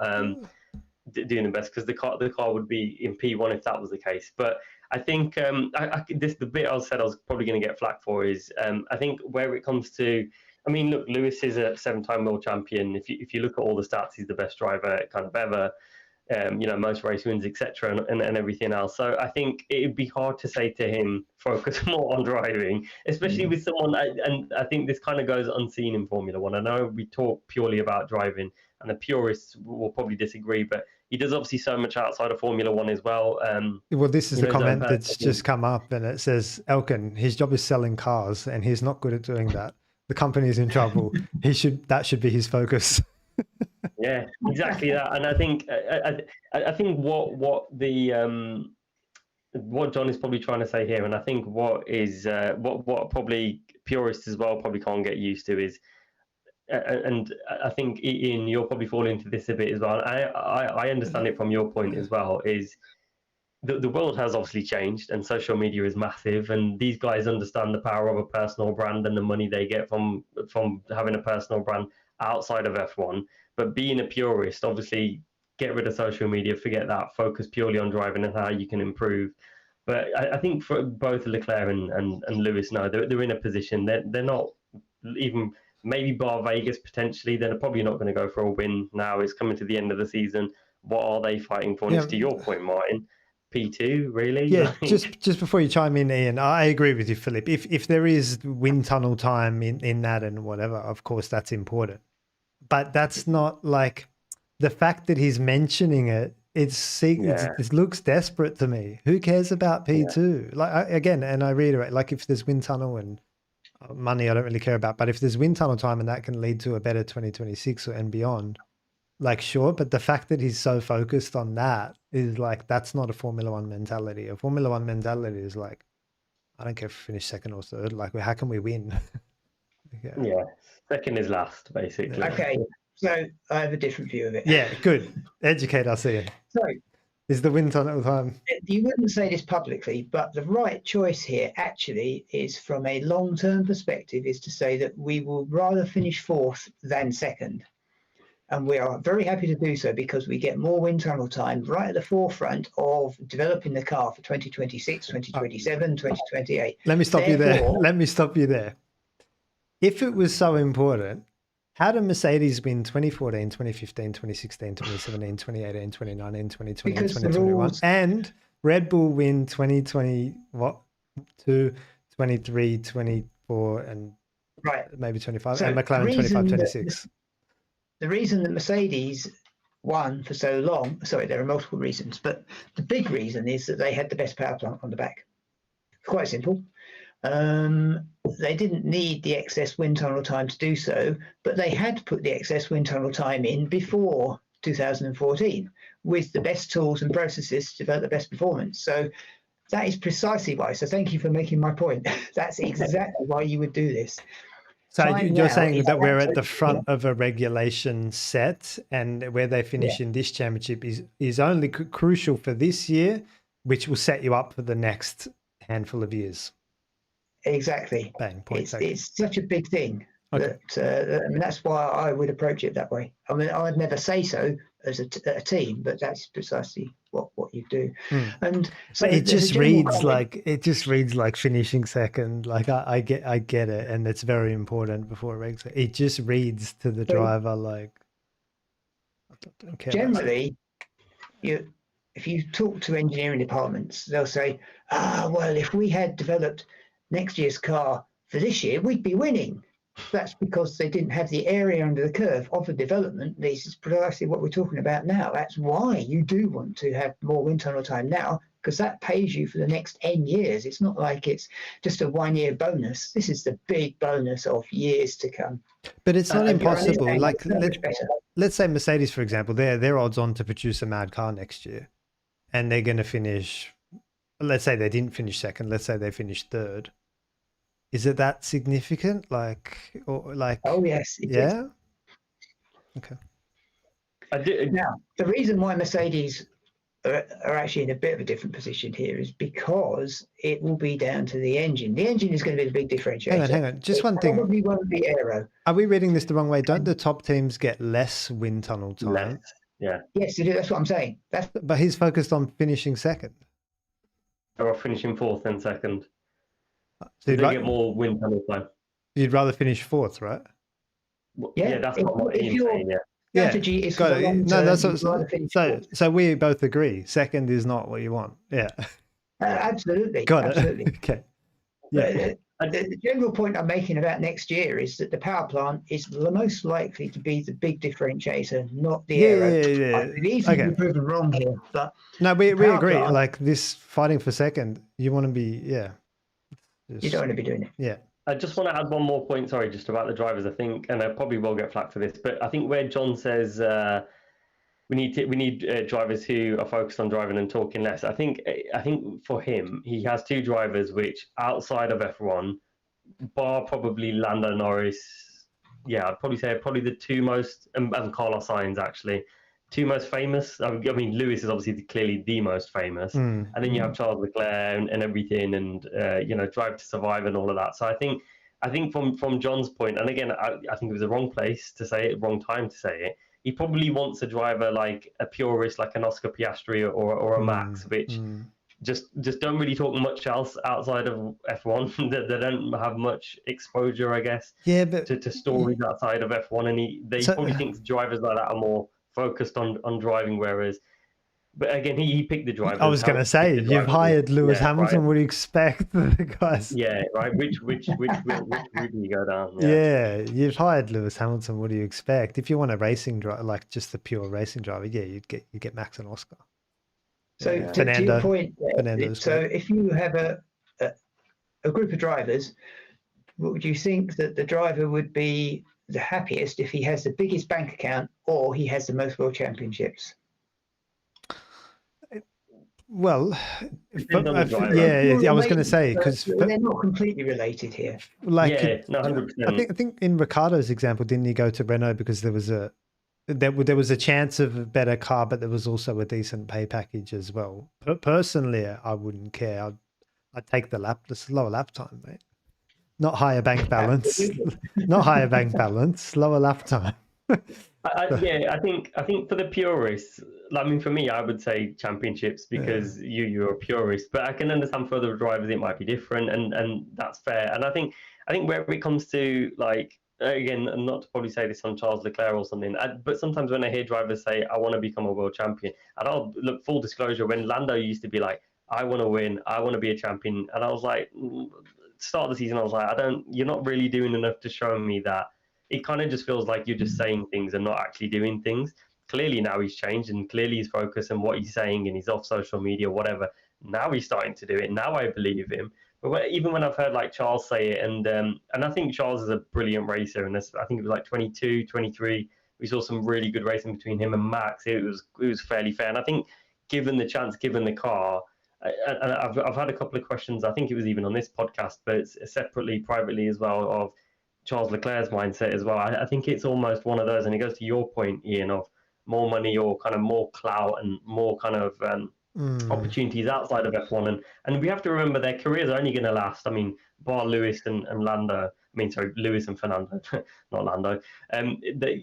doing the best, because the car would be in P1 if that was the case. But I think the bit I said I was probably going to get flack for is I think where it comes to, I mean, look, Lewis is a 7-time world champion. If you look at all the stats, he's the best driver kind of ever. You know, most race wins, etc., and everything else. So I think it'd be hard to say to him, focus more on driving, especially with someone. And I think this kind of goes unseen in Formula One. I know we talk purely about driving, and the purists will probably disagree, but he does obviously so much outside of Formula One as well. Well, this is the comment that's just come up, and it says, Elkin, his job is selling cars, and he's not good at doing that. The company is in trouble. That should be his focus. Yeah, exactly that. And I think what John is probably trying to say here, and I think what probably purists as well probably can't get used to is, and I think Ian, you'll probably fall into this a bit as well. I understand it from your point as well. Is the world has obviously changed, and social media is massive, and these guys understand the power of a personal brand and the money they get from having a personal brand outside of F1. But being a purist, obviously, get rid of social media, forget that, focus purely on driving and how you can improve. But I think for both Leclerc and Lewis now, they're in a position that they're not even, maybe bar Vegas potentially, they're probably not going to go for a win now. It's coming to the end of the season. What are they fighting for? And to your point, Martin, P2, really? Yeah, just before you chime in, Ian, I agree with you, Philip. If there is wind tunnel time in that and whatever, of course, that's important. But that's not like the fact that he's mentioning it. It looks desperate to me. Who cares about P2? Like again, and I reiterate, like if there's wind tunnel and money, I don't really care about. But if there's wind tunnel time and that can lead to a better 2026 and beyond, like sure. But the fact that he's so focused on that is like, that's not a Formula One mentality. A Formula One mentality is like, I don't care if we finish second or third. Like, how can we win? Yeah, second is last, basically. Okay, so I have a different view of it. Yeah, good. Educate us, Ian. So, is the wind tunnel time? You wouldn't say this publicly, but the right choice here actually is, from a long-term perspective, is to say that we will rather finish fourth than second. And we are very happy to do so because we get more wind tunnel time right at the forefront of developing the car for 2026, 2027, 2028. Let me stop you there. Let me stop you there. If it was so important, how did Mercedes win 2014, 2015, 2016, 2017, 2018, 2019, 2020, 2021? And Red Bull win 2020, 23, 24, and maybe 25, and McLaren 25, 26. The reason that Mercedes won for so long, there are multiple reasons, but the big reason is that they had the best power plant on the back. Quite simple. They didn't need the excess wind tunnel time to do so, but they had put the excess wind tunnel time in before 2014 with the best tools and processes to develop the best performance. So that is precisely why. So thank you for making my point. That's exactly why you would do this. So you're saying that we're at the front of a regulation set, and where they finish in this championship is only crucial for this year, which will set you up for the next handful of years. Exactly. Bang, it's such a big thing. Okay. I mean, that's why I would approach it that way. I mean, I'd never say so as a team, but that's precisely what you do. And so but it there's a just general reads comment. like finishing second. Like I get it, and it's very important before a race. It just reads to the So driver like I don't care about generally, if you talk to engineering departments, they'll say, well, if we had developed next year's car for this year, we'd be winning. That's because they didn't have the area under the curve of the development. This is precisely what we're talking about now. That's why you do want to have more wind tunnel time now, because that pays you for the next 10 years. It's not like it's just a 1 year bonus. This is the big bonus of years to come. But it's not impossible. Like better. let's say Mercedes, for example, they're odds on to produce a mad car next year, and they're going to finish. Let's say they didn't finish second. Let's say they finished third. Is it that significant? Like, or like? Oh yes, it is. Yeah. Okay. Now, the reason why Mercedes are actually in a bit of a different position here is because it will be down to the engine. The engine is going to be the big differentiator. Hang on. Just one thing. Probably won't be aero. Are we reading this the wrong way? Don't the top teams get less wind tunnel time? Less. Yeah. Yes, they do. That's what I'm saying. But he's focused on finishing second. Or finishing fourth and second. So they get more wind tunnel time. You'd rather finish fourth, right? Yeah, that's what Ian's saying, strategy is got it. No, that's what, so we both agree. Second is not what you want. Yeah. Absolutely. Got absolutely. it. Okay. Yeah. The general point I'm making about next year is that the power plant is the most likely to be the big differentiator, not the aero. Yeah. I believe you've proven wrong here, but no, we agree. Plant, like this fighting for second, you want to be, you don't want to be doing it. Yeah. I just want to add one more point, sorry, just about the drivers, I think, and I probably will get flack for this, but I think where John says we need drivers who are focused on driving and talking less. I think for him, he has two drivers which outside of F1, bar probably Lando Norris, I'd probably say the two most, and Carlos Sainz actually, two most famous. I mean, Lewis is obviously clearly the most famous, and then you have Charles Leclerc and everything, and Drive to Survive and all of that. So I think from John's point, and again, I think it was the wrong place to say it, wrong time to say it. He probably wants a driver like a purist, like an Oscar Piastri or a Max, which just don't really talk much else outside of F1. They don't have much exposure, I guess, to stories outside of F1, and they probably think drivers like that are more focused on driving, whereas, but again, he picked the driver. I was going to say, you've hired Lewis Hamilton. Right. What do you expect the guys? Yeah, right. Which route do you go down? Yeah, you've hired Lewis Hamilton. What do you expect? If you want a racing driver, like just a pure racing driver, you'd get Max and Oscar. So to your point, so if you have a group of drivers, would you think that the driver would be the happiest if he has the biggest bank account or he has the most world championships? Well, I was going to say, because they're not completely related here. Like, 100%. I think in Ricciardo's example, didn't he go to Renault because there was a chance of a better car, but there was also a decent pay package as well. Personally, I wouldn't care. I'd take the lower lap time, mate. Not higher bank balance. Not higher bank balance. Lower lap time. I think for the purists, I mean, for me, I would say championships because you're a purist. But I can understand for other drivers it might be different, and that's fair. And I think where it comes to, like, again, not to probably say this on Charles Leclerc or something, but sometimes when I hear drivers say, I want to become a world champion, and I'll look, full disclosure, when Lando used to be like, I want to win, I want to be a champion, and I was like, start of the season, I was like, you're not really doing enough to show me that. It kind of just feels like you're just saying things and not actually doing things. Clearly now he's changed, and clearly he's focused on what he's saying, and he's off social media, whatever. Now he's starting to do it. Now I believe him. But even when I've heard like Charles say it, and I think Charles is a brilliant racer, and I think it was like 22, 23, we saw some really good racing between him and Max. It was fairly fair, and I think given the chance, given the car, and I've had a couple of questions. I think it was even on this podcast, but separately, privately as well, of Charles Leclerc's mindset as well. I think it's almost one of those, and it goes to your point, Ian, of more money or kind of more clout and more kind of opportunities outside of F1. And we have to remember their careers are only going to last. I mean, bar Lewis and Lando, sorry, Lewis and Fernando, not Lando.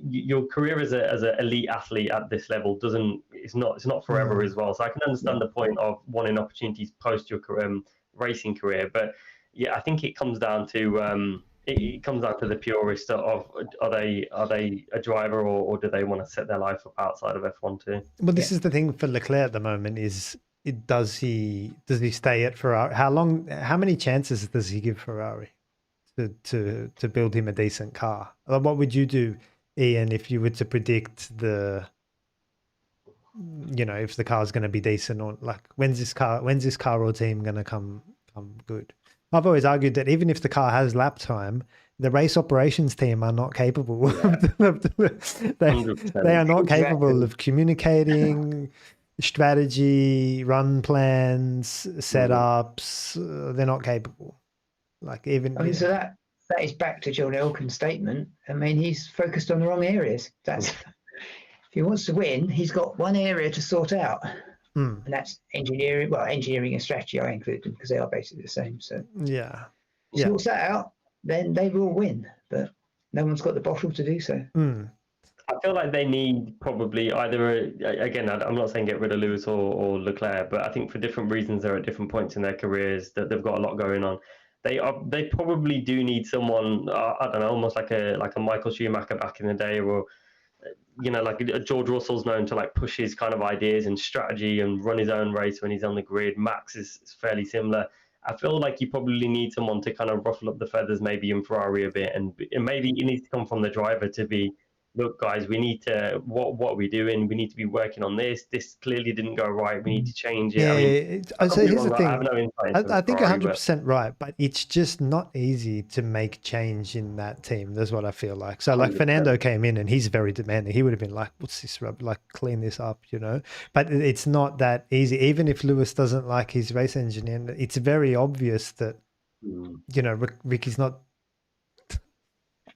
Your career as an elite athlete at this level it's not forever as well. So I can understand the point of wanting opportunities post your racing career, but yeah, I think it comes down to it comes down to the purist of are they a driver, or do they want to set their life up outside of F1 too? Well, this is the thing for Leclerc at the moment is does he stay at Ferrari? How many chances does he give Ferrari to build him a decent car? What would you do, Ian, if you were to predict if the car's going to be decent, or like when's this car or team going to come good? I've always argued that even if the car has lap time, the race operations team are not capable. They are not capable of communicating strategy, run plans, setups. They're not capable. Like even. I mean, so that is back to John Elkann's statement. I mean, he's focused on the wrong areas. That's if he wants to win, he's got one area to sort out. And that's engineering. Well, engineering and strategy, I include them because they are basically the same. So yeah, sorts that out, then they will win. But no one's got the bottle to do so. I feel like they need probably either again. I'm not saying get rid of Lewis or Leclerc, but I think for different reasons they're at different points in their careers that they've got a lot going on. They probably do need someone. I don't know, almost like a Michael Schumacher back in the day, or like George Russell's known to like push his kind of ideas and strategy and run his own race when he's on the grid. Max is fairly similar. I feel like you probably need someone to kind of ruffle up the feathers maybe in Ferrari a bit, and maybe it needs to come from the driver to be, look guys, we need to, what are we doing? We need to be working on this. This clearly didn't go right. We need to change it. Yeah, so here's the thing. I have no insight. I think 100% right, but it's just not easy to make change in that team. That's what I feel like. So like 100%. Fernando came in and he's very demanding. He would have been like, what's this rub? Like clean this up, But it's not that easy. Even if Lewis doesn't like his race engineer, it's very obvious that, Ricky's not.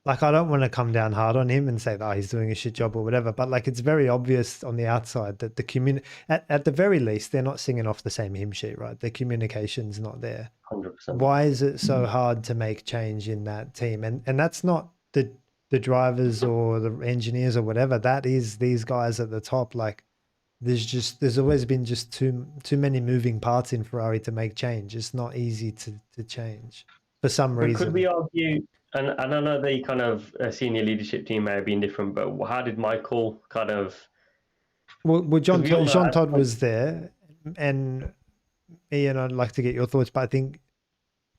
Like, I don't want to come down hard on him and say that he's doing a shit job or whatever, but like it's very obvious on the outside that the community, at the very least, they're not singing off the same hymn sheet, right? The communication's not there. 100%. Why is it so hard to make change in that team? And that's not the drivers or the engineers or whatever. That is these guys at the top. Like, there's always been just too many moving parts in Ferrari to make change. It's not easy to change for some reason. Could we argue? And I know the kind of senior leadership team may have been different, but how did Michael kind of? Well, Jean Todt was there, and Ian, I'd like to get your thoughts, but I think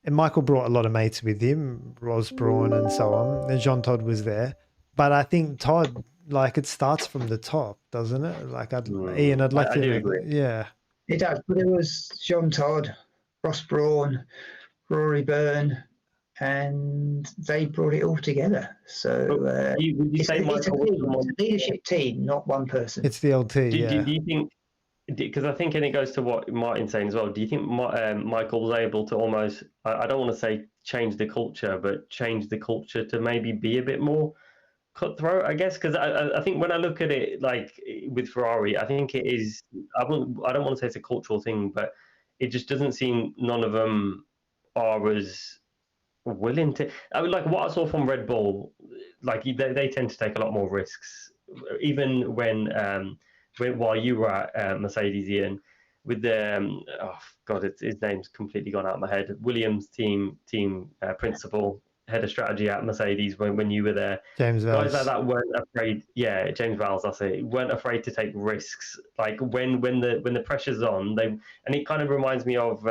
Michael brought a lot of mates with him, Ross Brawn and so on, and Jean Todt was there. But I think Todd, like, it starts from the top, doesn't it? Like, Ian, I'd like to. I do agree. Yeah. It does, but it was Jean Todt, Ross Brawn, Rory Byrne, and they brought it all together. So it's a leadership team, not one person. It's the LT. Do you think? Because I think, and it goes to what Martin's saying as well. Do you think Michael was able to almost? I don't want to say change the culture, but change the culture to maybe be a bit more cutthroat, I guess. Because I think when I look at it, like with Ferrari, I think it is. I don't want to say it's a cultural thing, but it just doesn't seem none of them are as willing to. I mean, like what I saw from Red Bull, like they tend to take a lot more risks, even when while you were at Mercedes, Ian, with the his name's completely gone out of my head. Williams team principal, head of strategy at Mercedes when you were there. James Vowles. Guys like that weren't afraid. Yeah, James Vowles, that's it. Weren't afraid to take risks. Like when the pressure's on, and it kind of reminds me of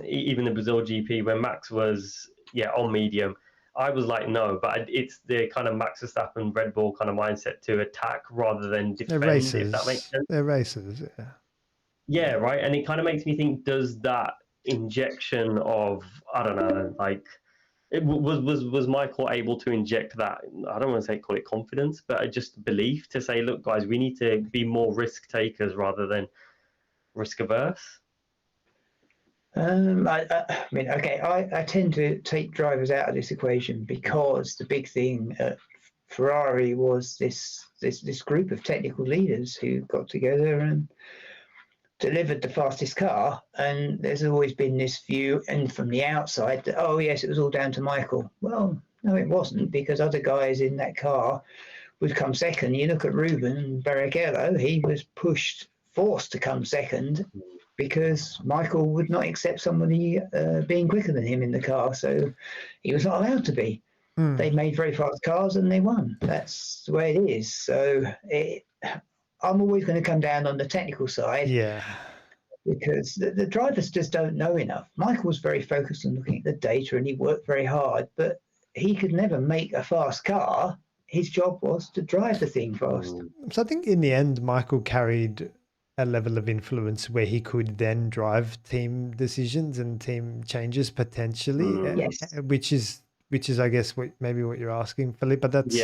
even the Brazil GP when Max was on medium. I was like, no, but it's the kind of Max Verstappen Red Bull kind of mindset to attack rather than defend. They're racers. If that makes sense. They're racers, yeah. Yeah, right. And it kind of makes me think: does that injection of, I don't know, like, was Michael able to inject that? I don't want to call it confidence, but just belief to say, look, guys, we need to be more risk takers rather than risk averse. I mean, okay, I tend to take drivers out of this equation because the big thing at Ferrari was this group of technical leaders who got together and delivered the fastest car, and there's always been this view, and from the outside, that, oh yes, it was all down to Michael. Well, no, it wasn't, because other guys in that car would come second. You look at Ruben Barrichello, he was forced to come second because Michael would not accept somebody being quicker than him in the car, so he was not allowed to be. They made very fast cars and they won. That's the way it is. So I'm always going to come down on the technical side. Yeah. Because the drivers just don't know enough. Michael was very focused on looking at the data and he worked very hard, but he could never make a fast car. His job was to drive the thing fast. So I think in the end, Michael carried a level of influence where he could then drive team decisions and team changes potentially, Yes. which is I guess maybe what you're asking, Phillipe. But that's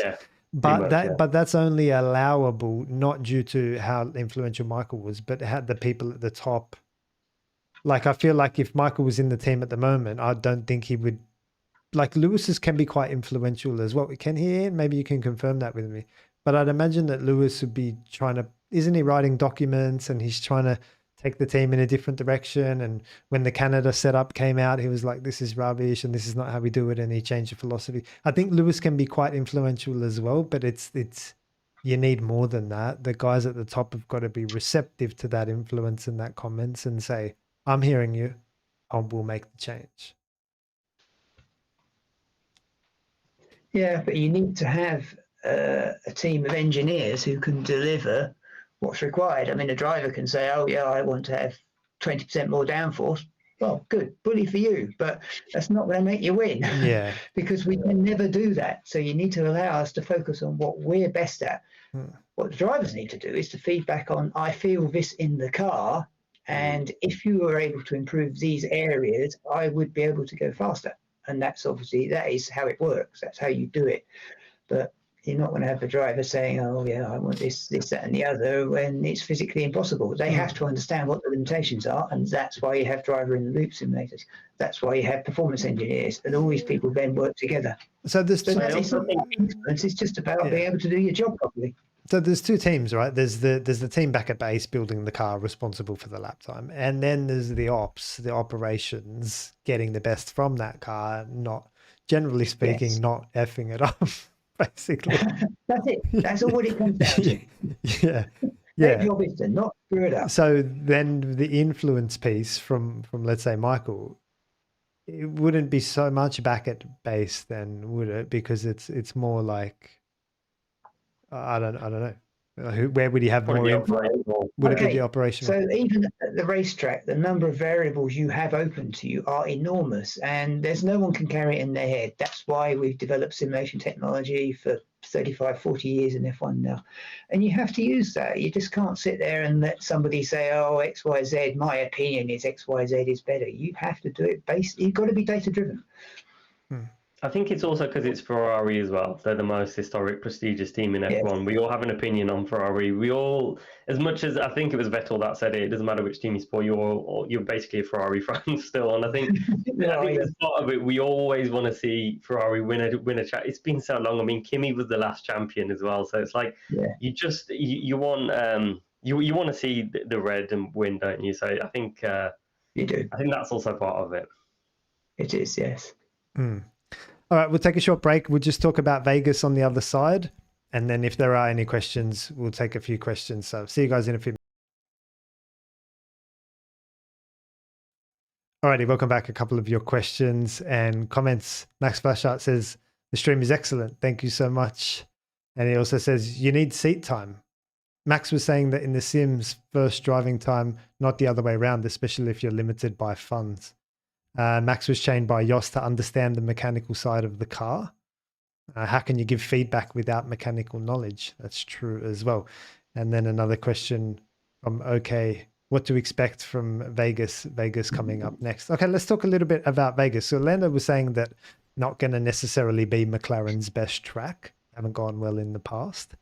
much, but that's only allowable not due to how influential Michael was, but how the people at the top. Like I feel like if Michael was in the team at the moment, I don't think he would. Like Lewis's can be quite influential as well. Can he? Maybe you can confirm that with me. But I'd imagine that Lewis would be trying to, isn't he writing documents and he's trying to take the team in a different direction. And when the Canada setup came out, he was like, this is rubbish and this is not how we do it. And he changed the philosophy. I think Lewis can be quite influential as well, but it's you need more than that. The guys at the top have got to be receptive to that influence and that comments and say, I'm hearing you. I will make the change. Yeah, but you need to have a team of engineers who can deliver what's required. I mean, a driver can say, oh, yeah, I want to have 20% more downforce. Well, good, bully for you, but that's not going to make you win. Yeah. Because we can never do that. So you need to allow us to focus on what we're best at. What the drivers need to do is to feedback on, I feel this in the car, and if you were able to improve these areas, I would be able to go faster. And that's obviously, that is how it works. That's how you do it. But you're not going to have a driver saying, oh, yeah, I want this, that, and the other, when it's physically impossible. They have to understand what the limitations are, and that's why you have driver in the loop simulators. That's why you have performance engineers, and all these people then work together. So there's it's not influence, it's just about being able to do your job properly. So there's two teams, right? There's the team back at base building the car responsible for the lap time. And then there's the ops, the operations, getting the best from that car, not, generally speaking, not effing it up, basically. That's it. That's all what it comes down to. Yeah. Their job is to not screw it up. So then the influence piece from let's say Michael, it wouldn't be so much back at base then, would it? Because it's more like, I don't know. Where would he have more influence? Would it be the operational? So even at the racetrack, the number of variables you have open to you are enormous, and there's no one can carry it in their head. That's why we've developed simulation technology for 35, 40 years in F1 now. And you have to use that. You just can't sit there and let somebody say, oh, X, Y, Z, my opinion is X, Y, Z is better. You have to do it based, you've got to be data driven. I think it's also because it's Ferrari as well. They're the most historic, prestigious team in F1. We all have an opinion on Ferrari. We all, as much as I think it was Vettel that said it doesn't matter which team you support, you're basically a Ferrari fan still. And I think, as part of it, we always want to see Ferrari win a chat. It's been so long. I mean, Kimi was the last champion as well. So it's like you want to see the red and win, don't you? So I think you do. I think that's also part of it. It is, yes. All right, we'll take a short break. We'll just talk about Vegas on the other side. And then if there are any questions, we'll take a few questions. So see you guys in a few minutes. All righty, welcome back. A couple of your questions and comments. Max Flashart says, the stream is excellent. Thank you so much. And he also says, you need seat time. Max was saying that in the Sims, first driving time, not the other way around, especially if you're limited by funds. Max was trained by Jos to understand the mechanical side of the car. How can you give feedback without mechanical knowledge? That's true as well. And then another question from OK, what to expect from Vegas coming up next. Okay, let's talk a little bit about Vegas. So Lando was saying that not going to necessarily be McLaren's best track. Haven't gone well in the past.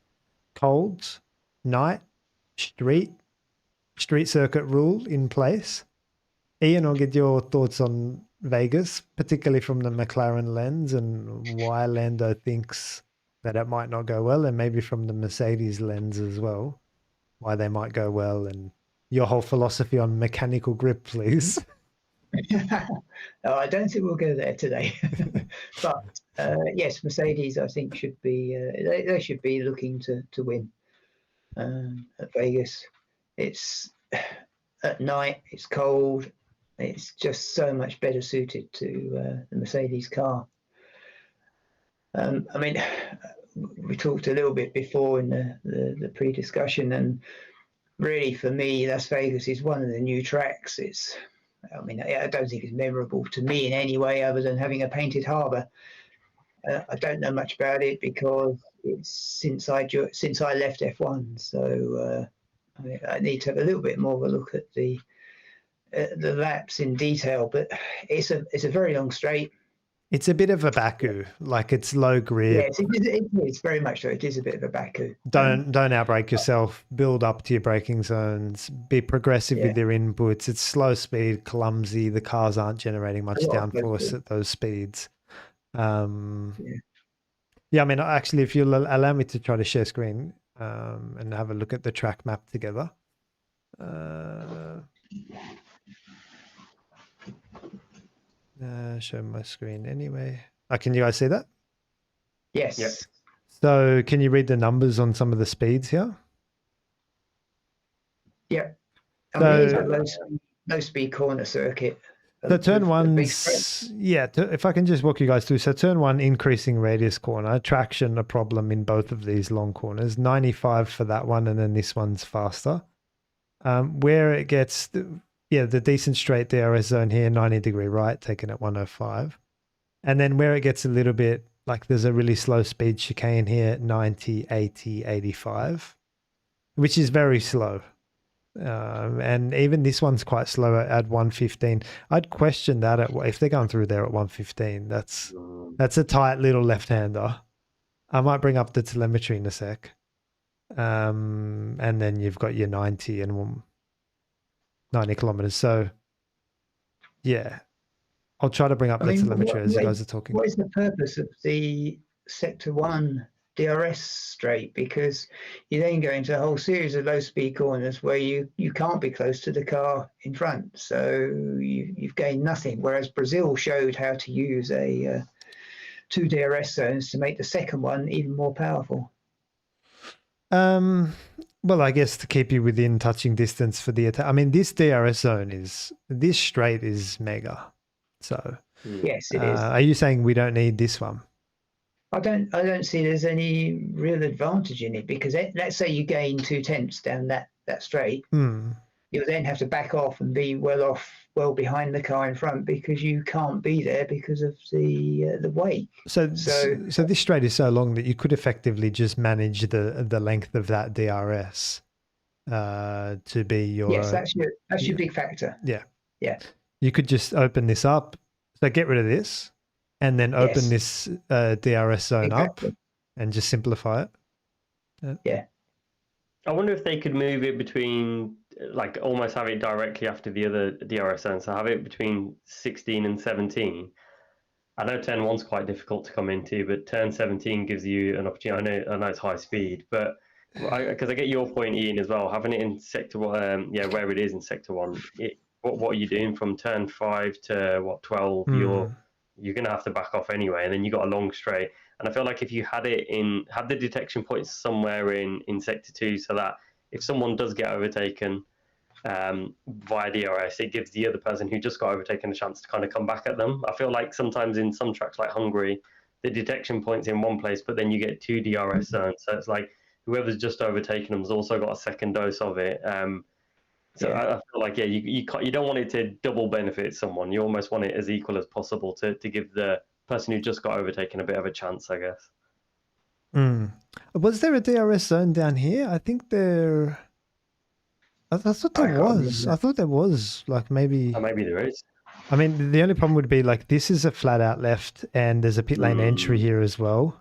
Cold, night, street circuit rule in place. Ian, I'll get your thoughts on Vegas, particularly from the McLaren lens and why Lando thinks that it might not go well, and maybe from the Mercedes lens as well, why they might go well and, your whole philosophy on mechanical grip, please? Oh, I don't think we'll go there today. But yes, Mercedes, I think, should be they should be looking to win at Vegas. It's at night, it's cold, it's just so much better suited to the Mercedes car. I mean, we talked a little bit before in the pre-discussion, and really for me, Las Vegas is one of the new tracks. I mean, I don't think it's memorable to me in any way other than having a painted harbour. I don't know much about it because it's since I left F1, so I need to have a little bit more of a look at the laps in detail. But it's a very long straight. It's a bit of a Baku, like it's low grip. Yes, it is very much so. It is a bit of a Baku. Don't outbrake yourself. Build up to your braking zones. Be progressive with your inputs. It's slow speed, clumsy. The cars aren't generating much downforce at those speeds. Yeah, I mean, actually, if you'll allow me to try to share screen and have a look at the track map together. Show my screen anyway. Can you guys see that? Yes. Yep. So can you read the numbers on some of the speeds here? Yep. I mean, it's a low speed corner circuit. So turn one's, if I can just walk you guys through. So turn one, increasing radius corner, traction a problem in both of these long corners, 95 for that one, and then this one's faster. Where it gets, the decent straight DRS zone here, 90-degree right, taken at 105. And then where it gets a little bit, like there's a really slow speed chicane here, 90, 80, 85, which is very slow. And even this one's quite slow at 115. I'd question that if they're going through there at 115. That's a tight little left-hander. I might bring up the telemetry in a sec. And then you've got your 90 and 90 kilometers. So yeah, I'll try to bring up the telemetry as you guys are talking. What is the purpose of the Sector 1 DRS straight? Because you then go into a whole series of low speed corners where you can't be close to the car in front, so you've gained nothing, whereas Brazil showed how to use two DRS zones to make the second one even more powerful. Well, I guess to keep you within touching distance for the attack. I mean, this DRS zone this straight is mega. So yes, it is. Are you saying we don't need this one? I don't see there's any real advantage in it, because let's say you gain 2/10 down that straight, you'll then have to back off and be well behind the car in front, because you can't be there because of the wake. So this straight is so long that you could effectively just manage the length of that DRS to be your. Yes, that's your big factor. Yeah. You could just open this up. So get rid of this. And then open this DRS zone up and just simplify it. Yeah. I wonder if they could move it between, like almost have it directly after the other DRS zone. So have it between 16 and 17. I know turn 1's quite difficult to come into, but turn 17 gives you an opportunity. I know it's high speed, but because I get your point, Ian, as well, having it in sector 1, where it is in sector 1, what are you doing from turn 5 to 12? You're going to have to back off anyway, and then you got a long straight. And I feel like if you had the detection points somewhere in sector 2, so that if someone does get overtaken via DRS, it gives the other person who just got overtaken a chance to kind of come back at them. I feel like sometimes in some tracks like Hungary, the detection point's in one place, but then you get 2 DRS zones. So it's like whoever's just overtaken them has also got a second dose of it. So I feel like, you don't want it to double benefit someone. You almost want it as equal as possible to give the person who just got overtaken a bit of a chance, I guess. Was there a DRS zone down here? I think there. I thought there was. I thought there was. Like maybe. Maybe there is. I mean, the only problem would be like this is a flat out left, and there's a pit lane entry here as well,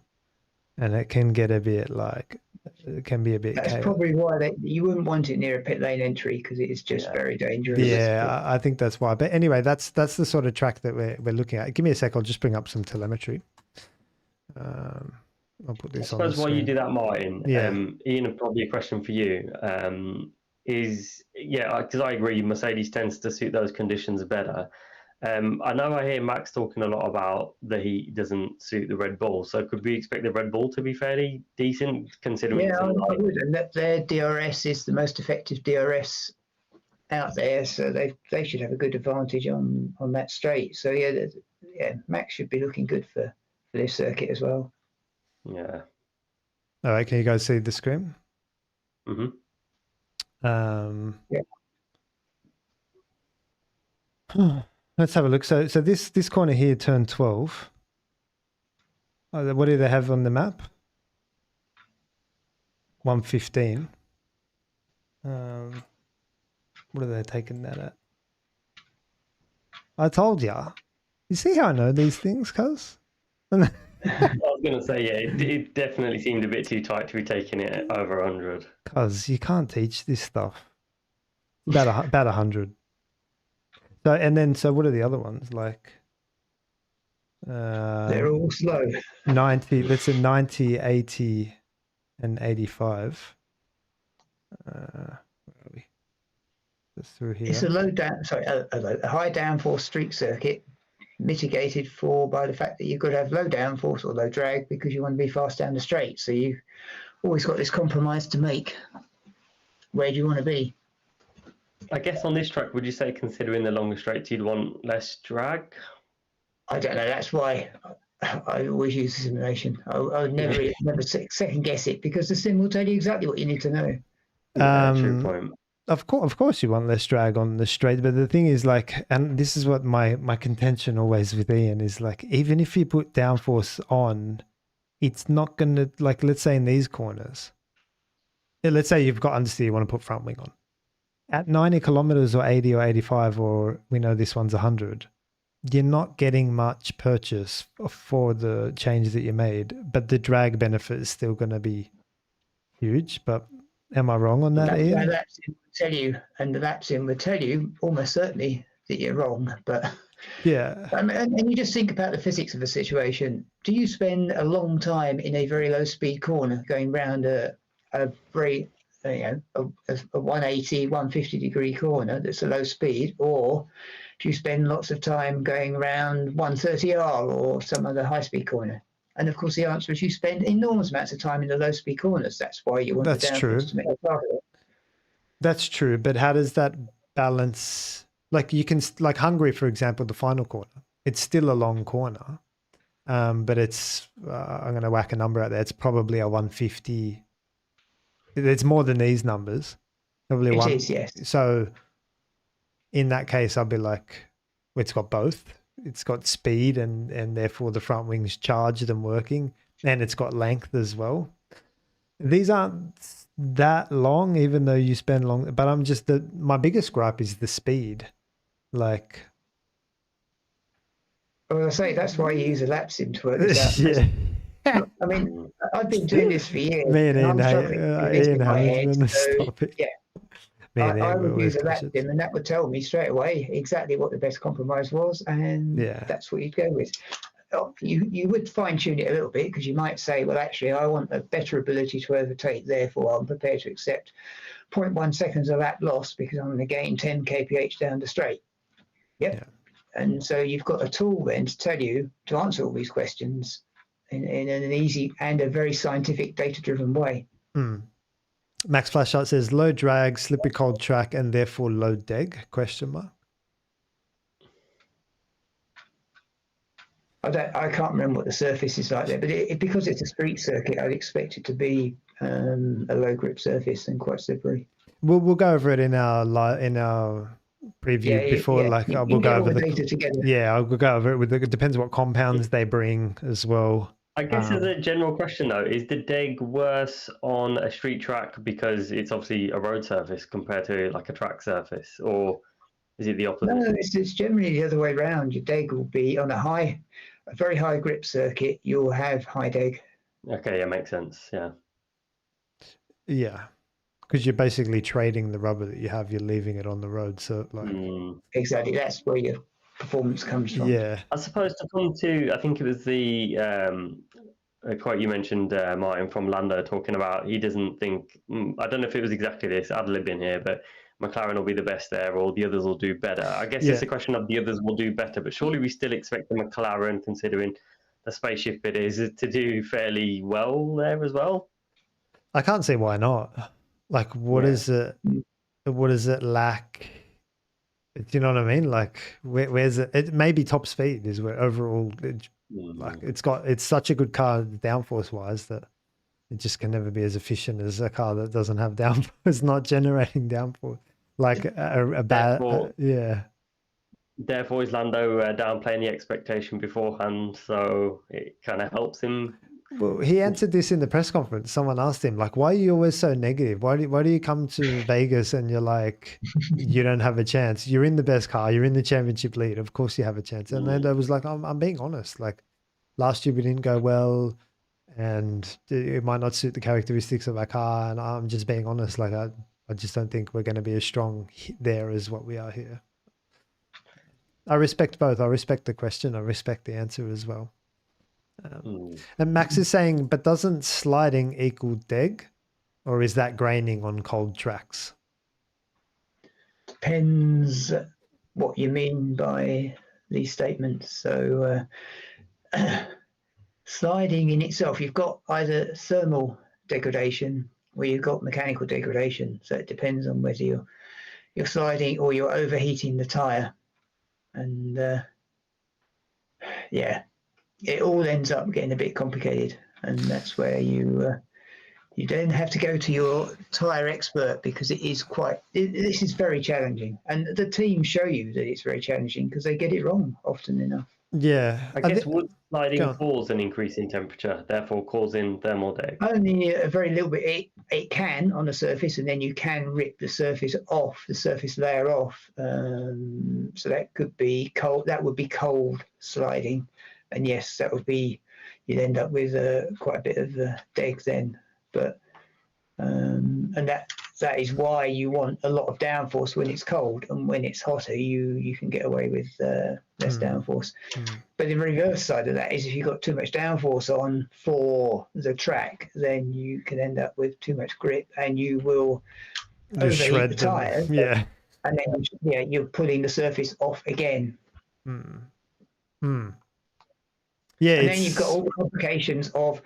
and it can get a bit like. It can be a bit. That's chaotic. Probably why you wouldn't want it near a pit lane entry, because it is just very dangerous. Yeah, I think that's why. But anyway, that's the sort of track that we're looking at. Give me a sec. I'll just bring up some telemetry. I'll put this on. I suppose while you do that, Martin. Yeah. Ian, probably a question for you. Is yeah, because I agree, Mercedes tends to suit those conditions better. I know I hear Max talking a lot about the heat doesn't suit the Red Bull. So could we expect the Red Bull to be fairly decent, considering Yeah, it's a I would, and that their DRS is the most effective DRS out there, so they should have a good advantage on that straight. So yeah, Max should be looking good for this circuit as well. Yeah. All right, can you guys see the screen? Hmm. Yeah. Let's have a look. So this corner here, turn 12. What do they have on the map? 115. What are they taking that at? I told ya. You see how I know these things, cuz? I was going to say, yeah, it definitely seemed a bit too tight to be taking it over 100. Cuz you can't teach this stuff. About 100. So what are the other ones like? They're all slow. 90. Let's say 90, 80, and 85. Where are we? Just through here. It's a a high downforce street circuit, mitigated by the fact that you've got to have low downforce or low drag because you want to be fast down the straight. So you've always got this compromise to make. Where do you want to be? I guess on this track, would you say, considering the longer straights, you'd want less drag? I don't know. That's why I always use the simulation. I would never second guess it, because the sim will tell you exactly what you need to know. Yeah, true point. Of course, you want less drag on the straight, but the thing is, like, and this is what my contention always with Ian is, like, even if you put downforce on, it's not gonna, like, let's say in these corners, let's say you've got understeer, you want to put front wing on at 90 kilometers or 80 or 85, or we know this one's 100. You're not getting much purchase for the change that you made, but the drag benefit is still going to be huge. But am I wrong on that, Ian? The lap sim would tell you, and the lap sim would tell you almost certainly that you're wrong. But yeah, and you just think about the physics of the situation. Do you spend a long time in a very low speed corner going round a very a 180, 150 degree corner that's a low speed, or do you spend lots of time going around 130R or some other high speed corner? And of course, the answer is you spend enormous amounts of time in the low speed corners. That's why you want the downforce to make it harder. That's true, but how does that balance? Like, you can, like Hungary, for example, the final corner. It's still a long corner, but it's I'm going to whack a number out there. It's probably a 150. It's more than these numbers. Probably it is, yes. So in that case, I'll be like, well, it's got both. It's got speed and therefore the front wing's charged and working, and it's got length as well. These aren't that long, even though you spend long, but I'm just my biggest gripe is the speed. Like, well, I say that's why you use a lap sim to work this out. yeah. I mean, I've been doing this for years. Me and Ian Ian stop it. Yeah. I would use a lap sim, and that would tell me straight away exactly what the best compromise was, and that's what you'd go with. You would fine tune it a little bit, because you might say, well, actually, I want a better ability to overtake, therefore I'm prepared to accept 0.1 seconds of lap loss because I'm going to gain 10 kph down the straight. Yep. Yeah. And so you've got a tool then to tell you to answer all these questions in an easy and a very scientific, data-driven way. Max Flashlight says low drag, slippery cold track, and therefore low deg? ? I can't remember what the surface is like there, but because it's a street circuit, I'd expect it to be a low grip surface and quite slippery. We'll go over it in our preview before. We'll go over the data together. Yeah, I'll go over it it depends what compounds they bring as well. I guess as a general question though, is the deg worse on a street track because it's obviously a road surface compared to like a track surface, or is it the opposite? No, it's generally the other way around. Your deg will be on a very high grip circuit. You'll have high deg. Okay, yeah, makes sense. Yeah. Yeah, because you're basically trading the rubber that you have. You're leaving it on the road, so like exactly. That's where your performance comes from. Yeah, I suppose to come to, I think it was the a quote you mentioned, Martin, from Lando, talking about he doesn't think, I don't know if it was exactly this, ad lib in here, but McLaren will be the best there, or the others will do better. I guess Yeah. it's a question of the others will do better, but surely we still expect the McLaren, considering the spaceship it is, to do fairly well there as well. I can't see why not. Like, what is it? What does it lack? Do you know what I mean? Like, where's it? It maybe top speed is where overall, like, it's such a good car downforce wise that it just can never be as efficient as a car that doesn't have downforce, not generating downforce. Like a bad, yeah. Therefore, is Lando downplaying the expectation beforehand, so it kind of helps him? Well, he answered this in the press conference. Someone asked him, like, why are you always so negative? Why do you come to Vegas and you're like, you don't have a chance? You're in the best car. You're in the championship lead. Of course you have a chance. And Lando was like, I'm being honest. Like, last year we didn't go well and it might not suit the characteristics of our car. And I'm just being honest. Like, I just don't think we're going to be as strong there as what we are here. I respect both. I respect the question. I respect the answer as well. And Max is saying, but doesn't sliding equal deg, or is that graining on cold tracks? Depends what you mean by these statements. So sliding in itself, you've got either thermal degradation or you've got mechanical degradation. So it depends on whether you're sliding or you're overheating the tire. And yeah, it all ends up getting a bit complicated, and that's where you then have to go to your tire expert, because this is very challenging, and the team show you that it's very challenging because they get it wrong often enough. Yeah, I guess would sliding cause an increase in temperature, therefore causing thermal deg? Only a very little bit. It can on the surface, and then you can rip the surface off, the surface layer off. So that could be cold. That would be cold sliding, and yes, that would be. You'd end up with quite a bit of deg then. But and that is why you want a lot of downforce when it's cold, and when it's hotter, you can get away with less downforce. But the reverse side of that is if you've got too much downforce on for the track, then you can end up with too much grip, and you will overheat the tires. Yeah, and then you're pulling the surface off again. Yeah, and then you've got all the complications of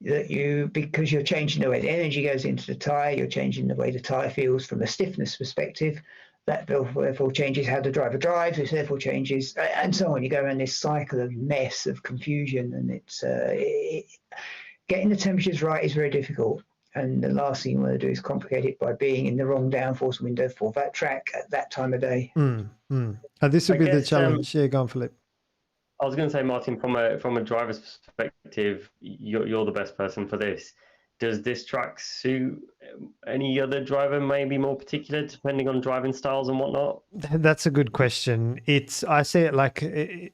that because you're changing the way the energy goes into the tire, you're changing the way the tire feels from a stiffness perspective. That therefore changes how the driver drives, which therefore changes, and so on. You go around this cycle of mess of confusion, and it's getting the temperatures right is very difficult. And the last thing you want to do is complicate it by being in the wrong downforce window for that track at that time of day. This would be the challenge. Yeah, go on, Phillipe. I was going to say, Martin, from a driver's perspective, you're the best person for this. Does this track suit any other driver, maybe more particular, depending on driving styles and whatnot? That's a good question. I see it like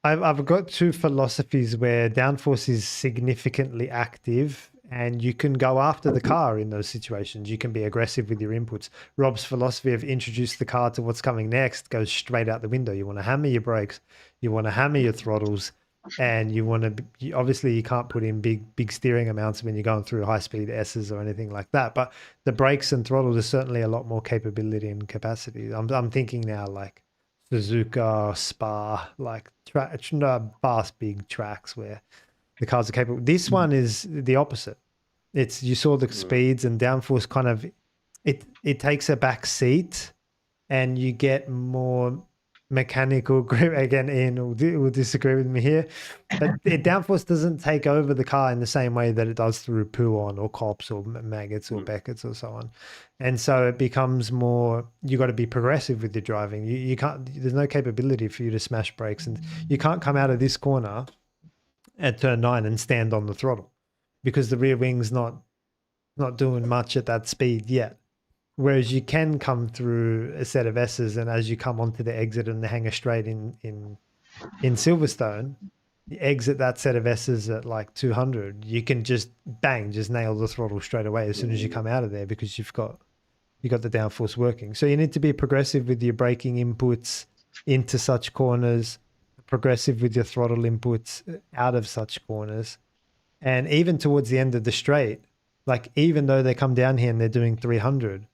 I've got two philosophies where downforce is significantly active, and you can go after the car in those situations. You can be aggressive with your inputs. Rob's philosophy of introduce the car to what's coming next goes straight out the window. You want to hammer your brakes, you want to hammer your throttles, and you want to, obviously you can't put in big steering amounts when you're going through high speed S's or anything like that. But the brakes and throttles are certainly a lot more capability and capacity. I'm thinking now like Suzuka, Spa, like fast big tracks where the cars are capable. This one is the opposite. You saw the speeds and downforce kind of, it takes a back seat, and you get more mechanical grip. Again, Ian will disagree with me here, but downforce doesn't take over the car in the same way that it does through Pouon or Cops or Maggots or Beckett's or so on. And so it becomes more, you got to be progressive with your driving. You can't, there's no capability for you to smash brakes, and you can't come out of this corner at turn 9 and stand on the throttle because the rear wing's not doing much at that speed yet. Whereas you can come through a set of S's, and as you come onto the exit and the hanger straight in Silverstone, you exit that set of S's at like 200, you can just nail the throttle straight away as soon as you come out of there, because you got the downforce working. So you need to be progressive with your braking inputs into such corners, progressive with your throttle inputs out of such corners, And even towards the end of the straight, like even though they come down here and they're doing 300,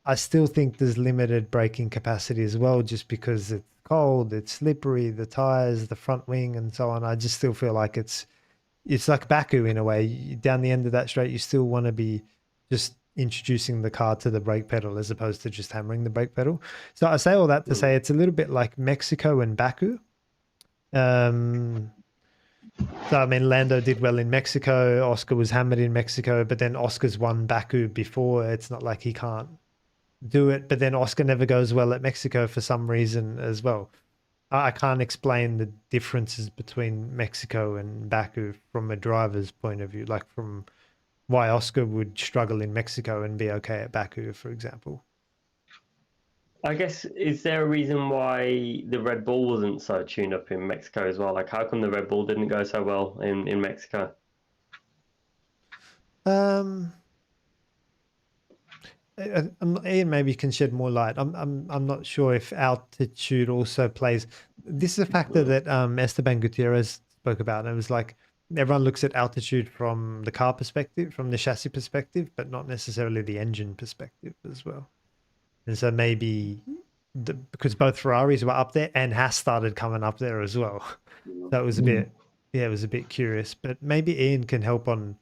I still think there's limited braking capacity as well, just because it's cold, it's slippery, the tires, the front wing, and so on. I just still feel like it's like Baku in a way. Down the end of that straight, you still want to be just introducing the car to the brake pedal as opposed to just hammering the brake pedal. So I say all that to say it's a little bit like Mexico and Baku. So, I mean, Lando did well in Mexico. Oscar was hammered in Mexico, but then Oscar's won Baku before. It's not like he can't do it, but then Oscar never goes well at Mexico for some reason as well. I can't explain the differences between Mexico and Baku from a driver's point of view, like from why Oscar would struggle in Mexico and be okay at Baku, for example. I guess, is there a reason why the Red Bull wasn't so tuned up in Mexico as well? Like, how come the Red Bull didn't go so well in Mexico? Ian maybe can shed more light. I'm not sure if altitude also plays. This is a factor that Esteban Gutierrez spoke about. And it was like everyone looks at altitude from the car perspective, from the chassis perspective, but not necessarily the engine perspective as well. And so maybe because both Ferraris were up there and Haas started coming up there as well. So it was a bit, it was a bit curious. But maybe Ian can help on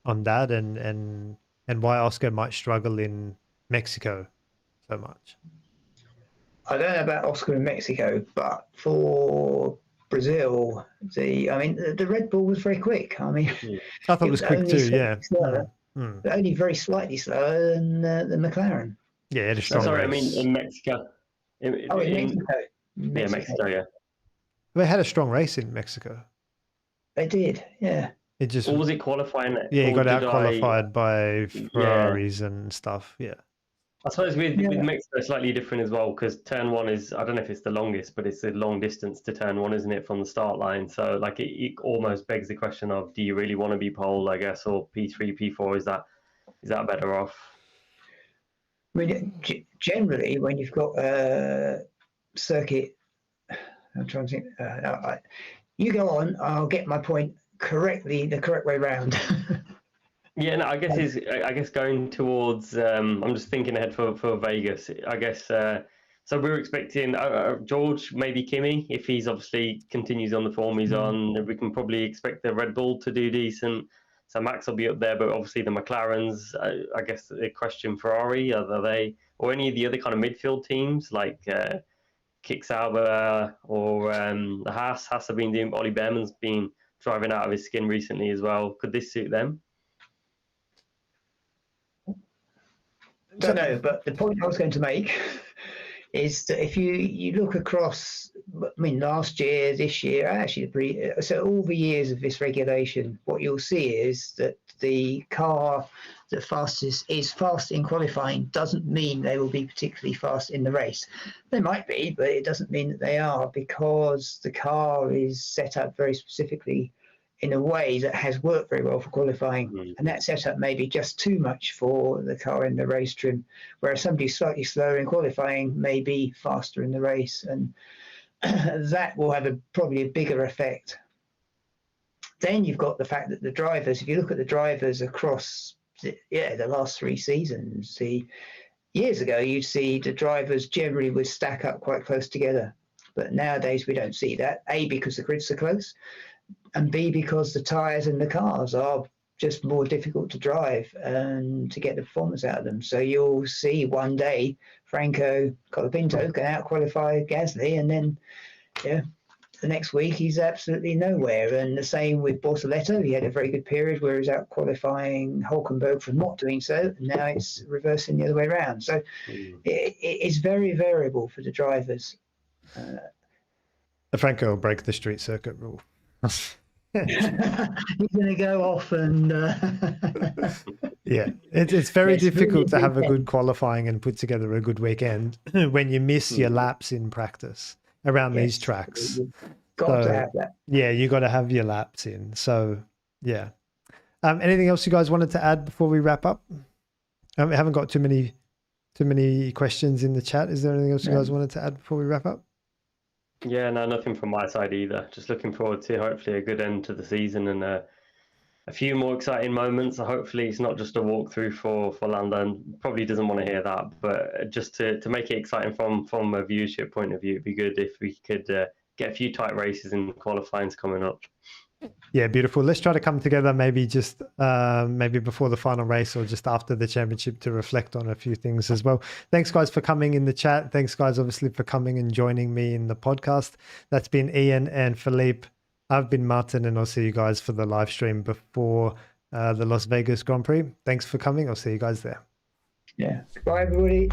that and why Oscar might struggle in Mexico so much. I don't know about Oscar in Mexico, but for Brazil, the Red Bull was very quick. I mean, I thought it was quick too, yeah. Slower, but only very slightly slower than the McLaren. Yeah, it had a strong race. I mean in Mexico. In Mexico. Yeah, Mexico, yeah. They had a strong race in Mexico. They did, yeah. It just, or was it qualifying? Yeah, he got out qualified by Ferraris and stuff. Yeah. I suppose with Mexico, it's slightly different as well because turn one is, I don't know if it's the longest, but it's a long distance to turn one, isn't it, from the start line? So like it almost begs the question of, do you really want to be pole, I guess, or P3, P4? Is that better off? I mean, generally, when you've got a circuit, I'm trying to think. You go on. I'll get my point correctly, the correct way round. Yeah, no, I guess going towards. I'm just thinking ahead for Vegas. I guess. So we're expecting George, maybe Kimi, if he's obviously continues on the form he's on. We can probably expect the Red Bull to do decent. So Max will be up there, but obviously the McLarens, I guess the question Ferrari, are they, or any of the other kind of midfield teams like Sauber or the Haas have been doing, Ollie Behrman's been driving out of his skin recently as well. Could this suit them? Don't know, but the point I was going to make is that if you look across, I mean, last year, this year, actually, so all the years of this regulation, what you'll see is that the car that is fast in qualifying doesn't mean they will be particularly fast in the race. They might be, but it doesn't mean that they are, because the car is set up very specifically in a way that has worked very well for qualifying, and that setup may be just too much for the car in the race trim, whereas somebody slightly slower in qualifying may be faster in the race, and that will have probably a bigger effect. Then you've got the fact that the drivers, if you look at the drivers across the last 3 seasons, years ago you'd see the drivers generally would stack up quite close together, but nowadays we don't see that, A, because the grids are close, and B, because the tyres and the cars are just more difficult to drive and to get the performance out of them. So you'll see one day Franco Colapinto can out-qualify Gasly, and then the next week he's absolutely nowhere. And the same with Bortoleto. He had a very good period where he was out-qualifying Hulkenberg for not doing so, and now it's reversing the other way around. So it's very variable for the drivers. Franco will break the street circuit rule. He's going to go off and it's very difficult to have a good qualifying and put together a good weekend when you miss your laps in practice around these tracks. Got to have that. Yeah, you got to have your laps in. So anything else you guys wanted to add before we wrap up? We haven't got too many questions in the chat. Is there anything else you guys wanted to add before we wrap up? Yeah, no, nothing from my side either. Just looking forward to hopefully a good end to the season and a few more exciting moments. So hopefully it's not just a walkthrough for Lando, and probably doesn't want to hear that, but just to make it exciting from a viewership point of view, it'd be good if we could get a few tight races in qualifying's coming up. Yeah, beautiful. Let's try to come together maybe just maybe before the final race or just after the championship to reflect on a few things as well. Thanks, guys, for coming in the chat. Thanks, guys, obviously, for coming and joining me in the podcast. That's been Ian and Phillipe. I've been Martin, and I'll see you guys for the live stream before the Las Vegas Grand Prix. Thanks for coming. I'll see you guys there. Yeah. Goodbye, everybody.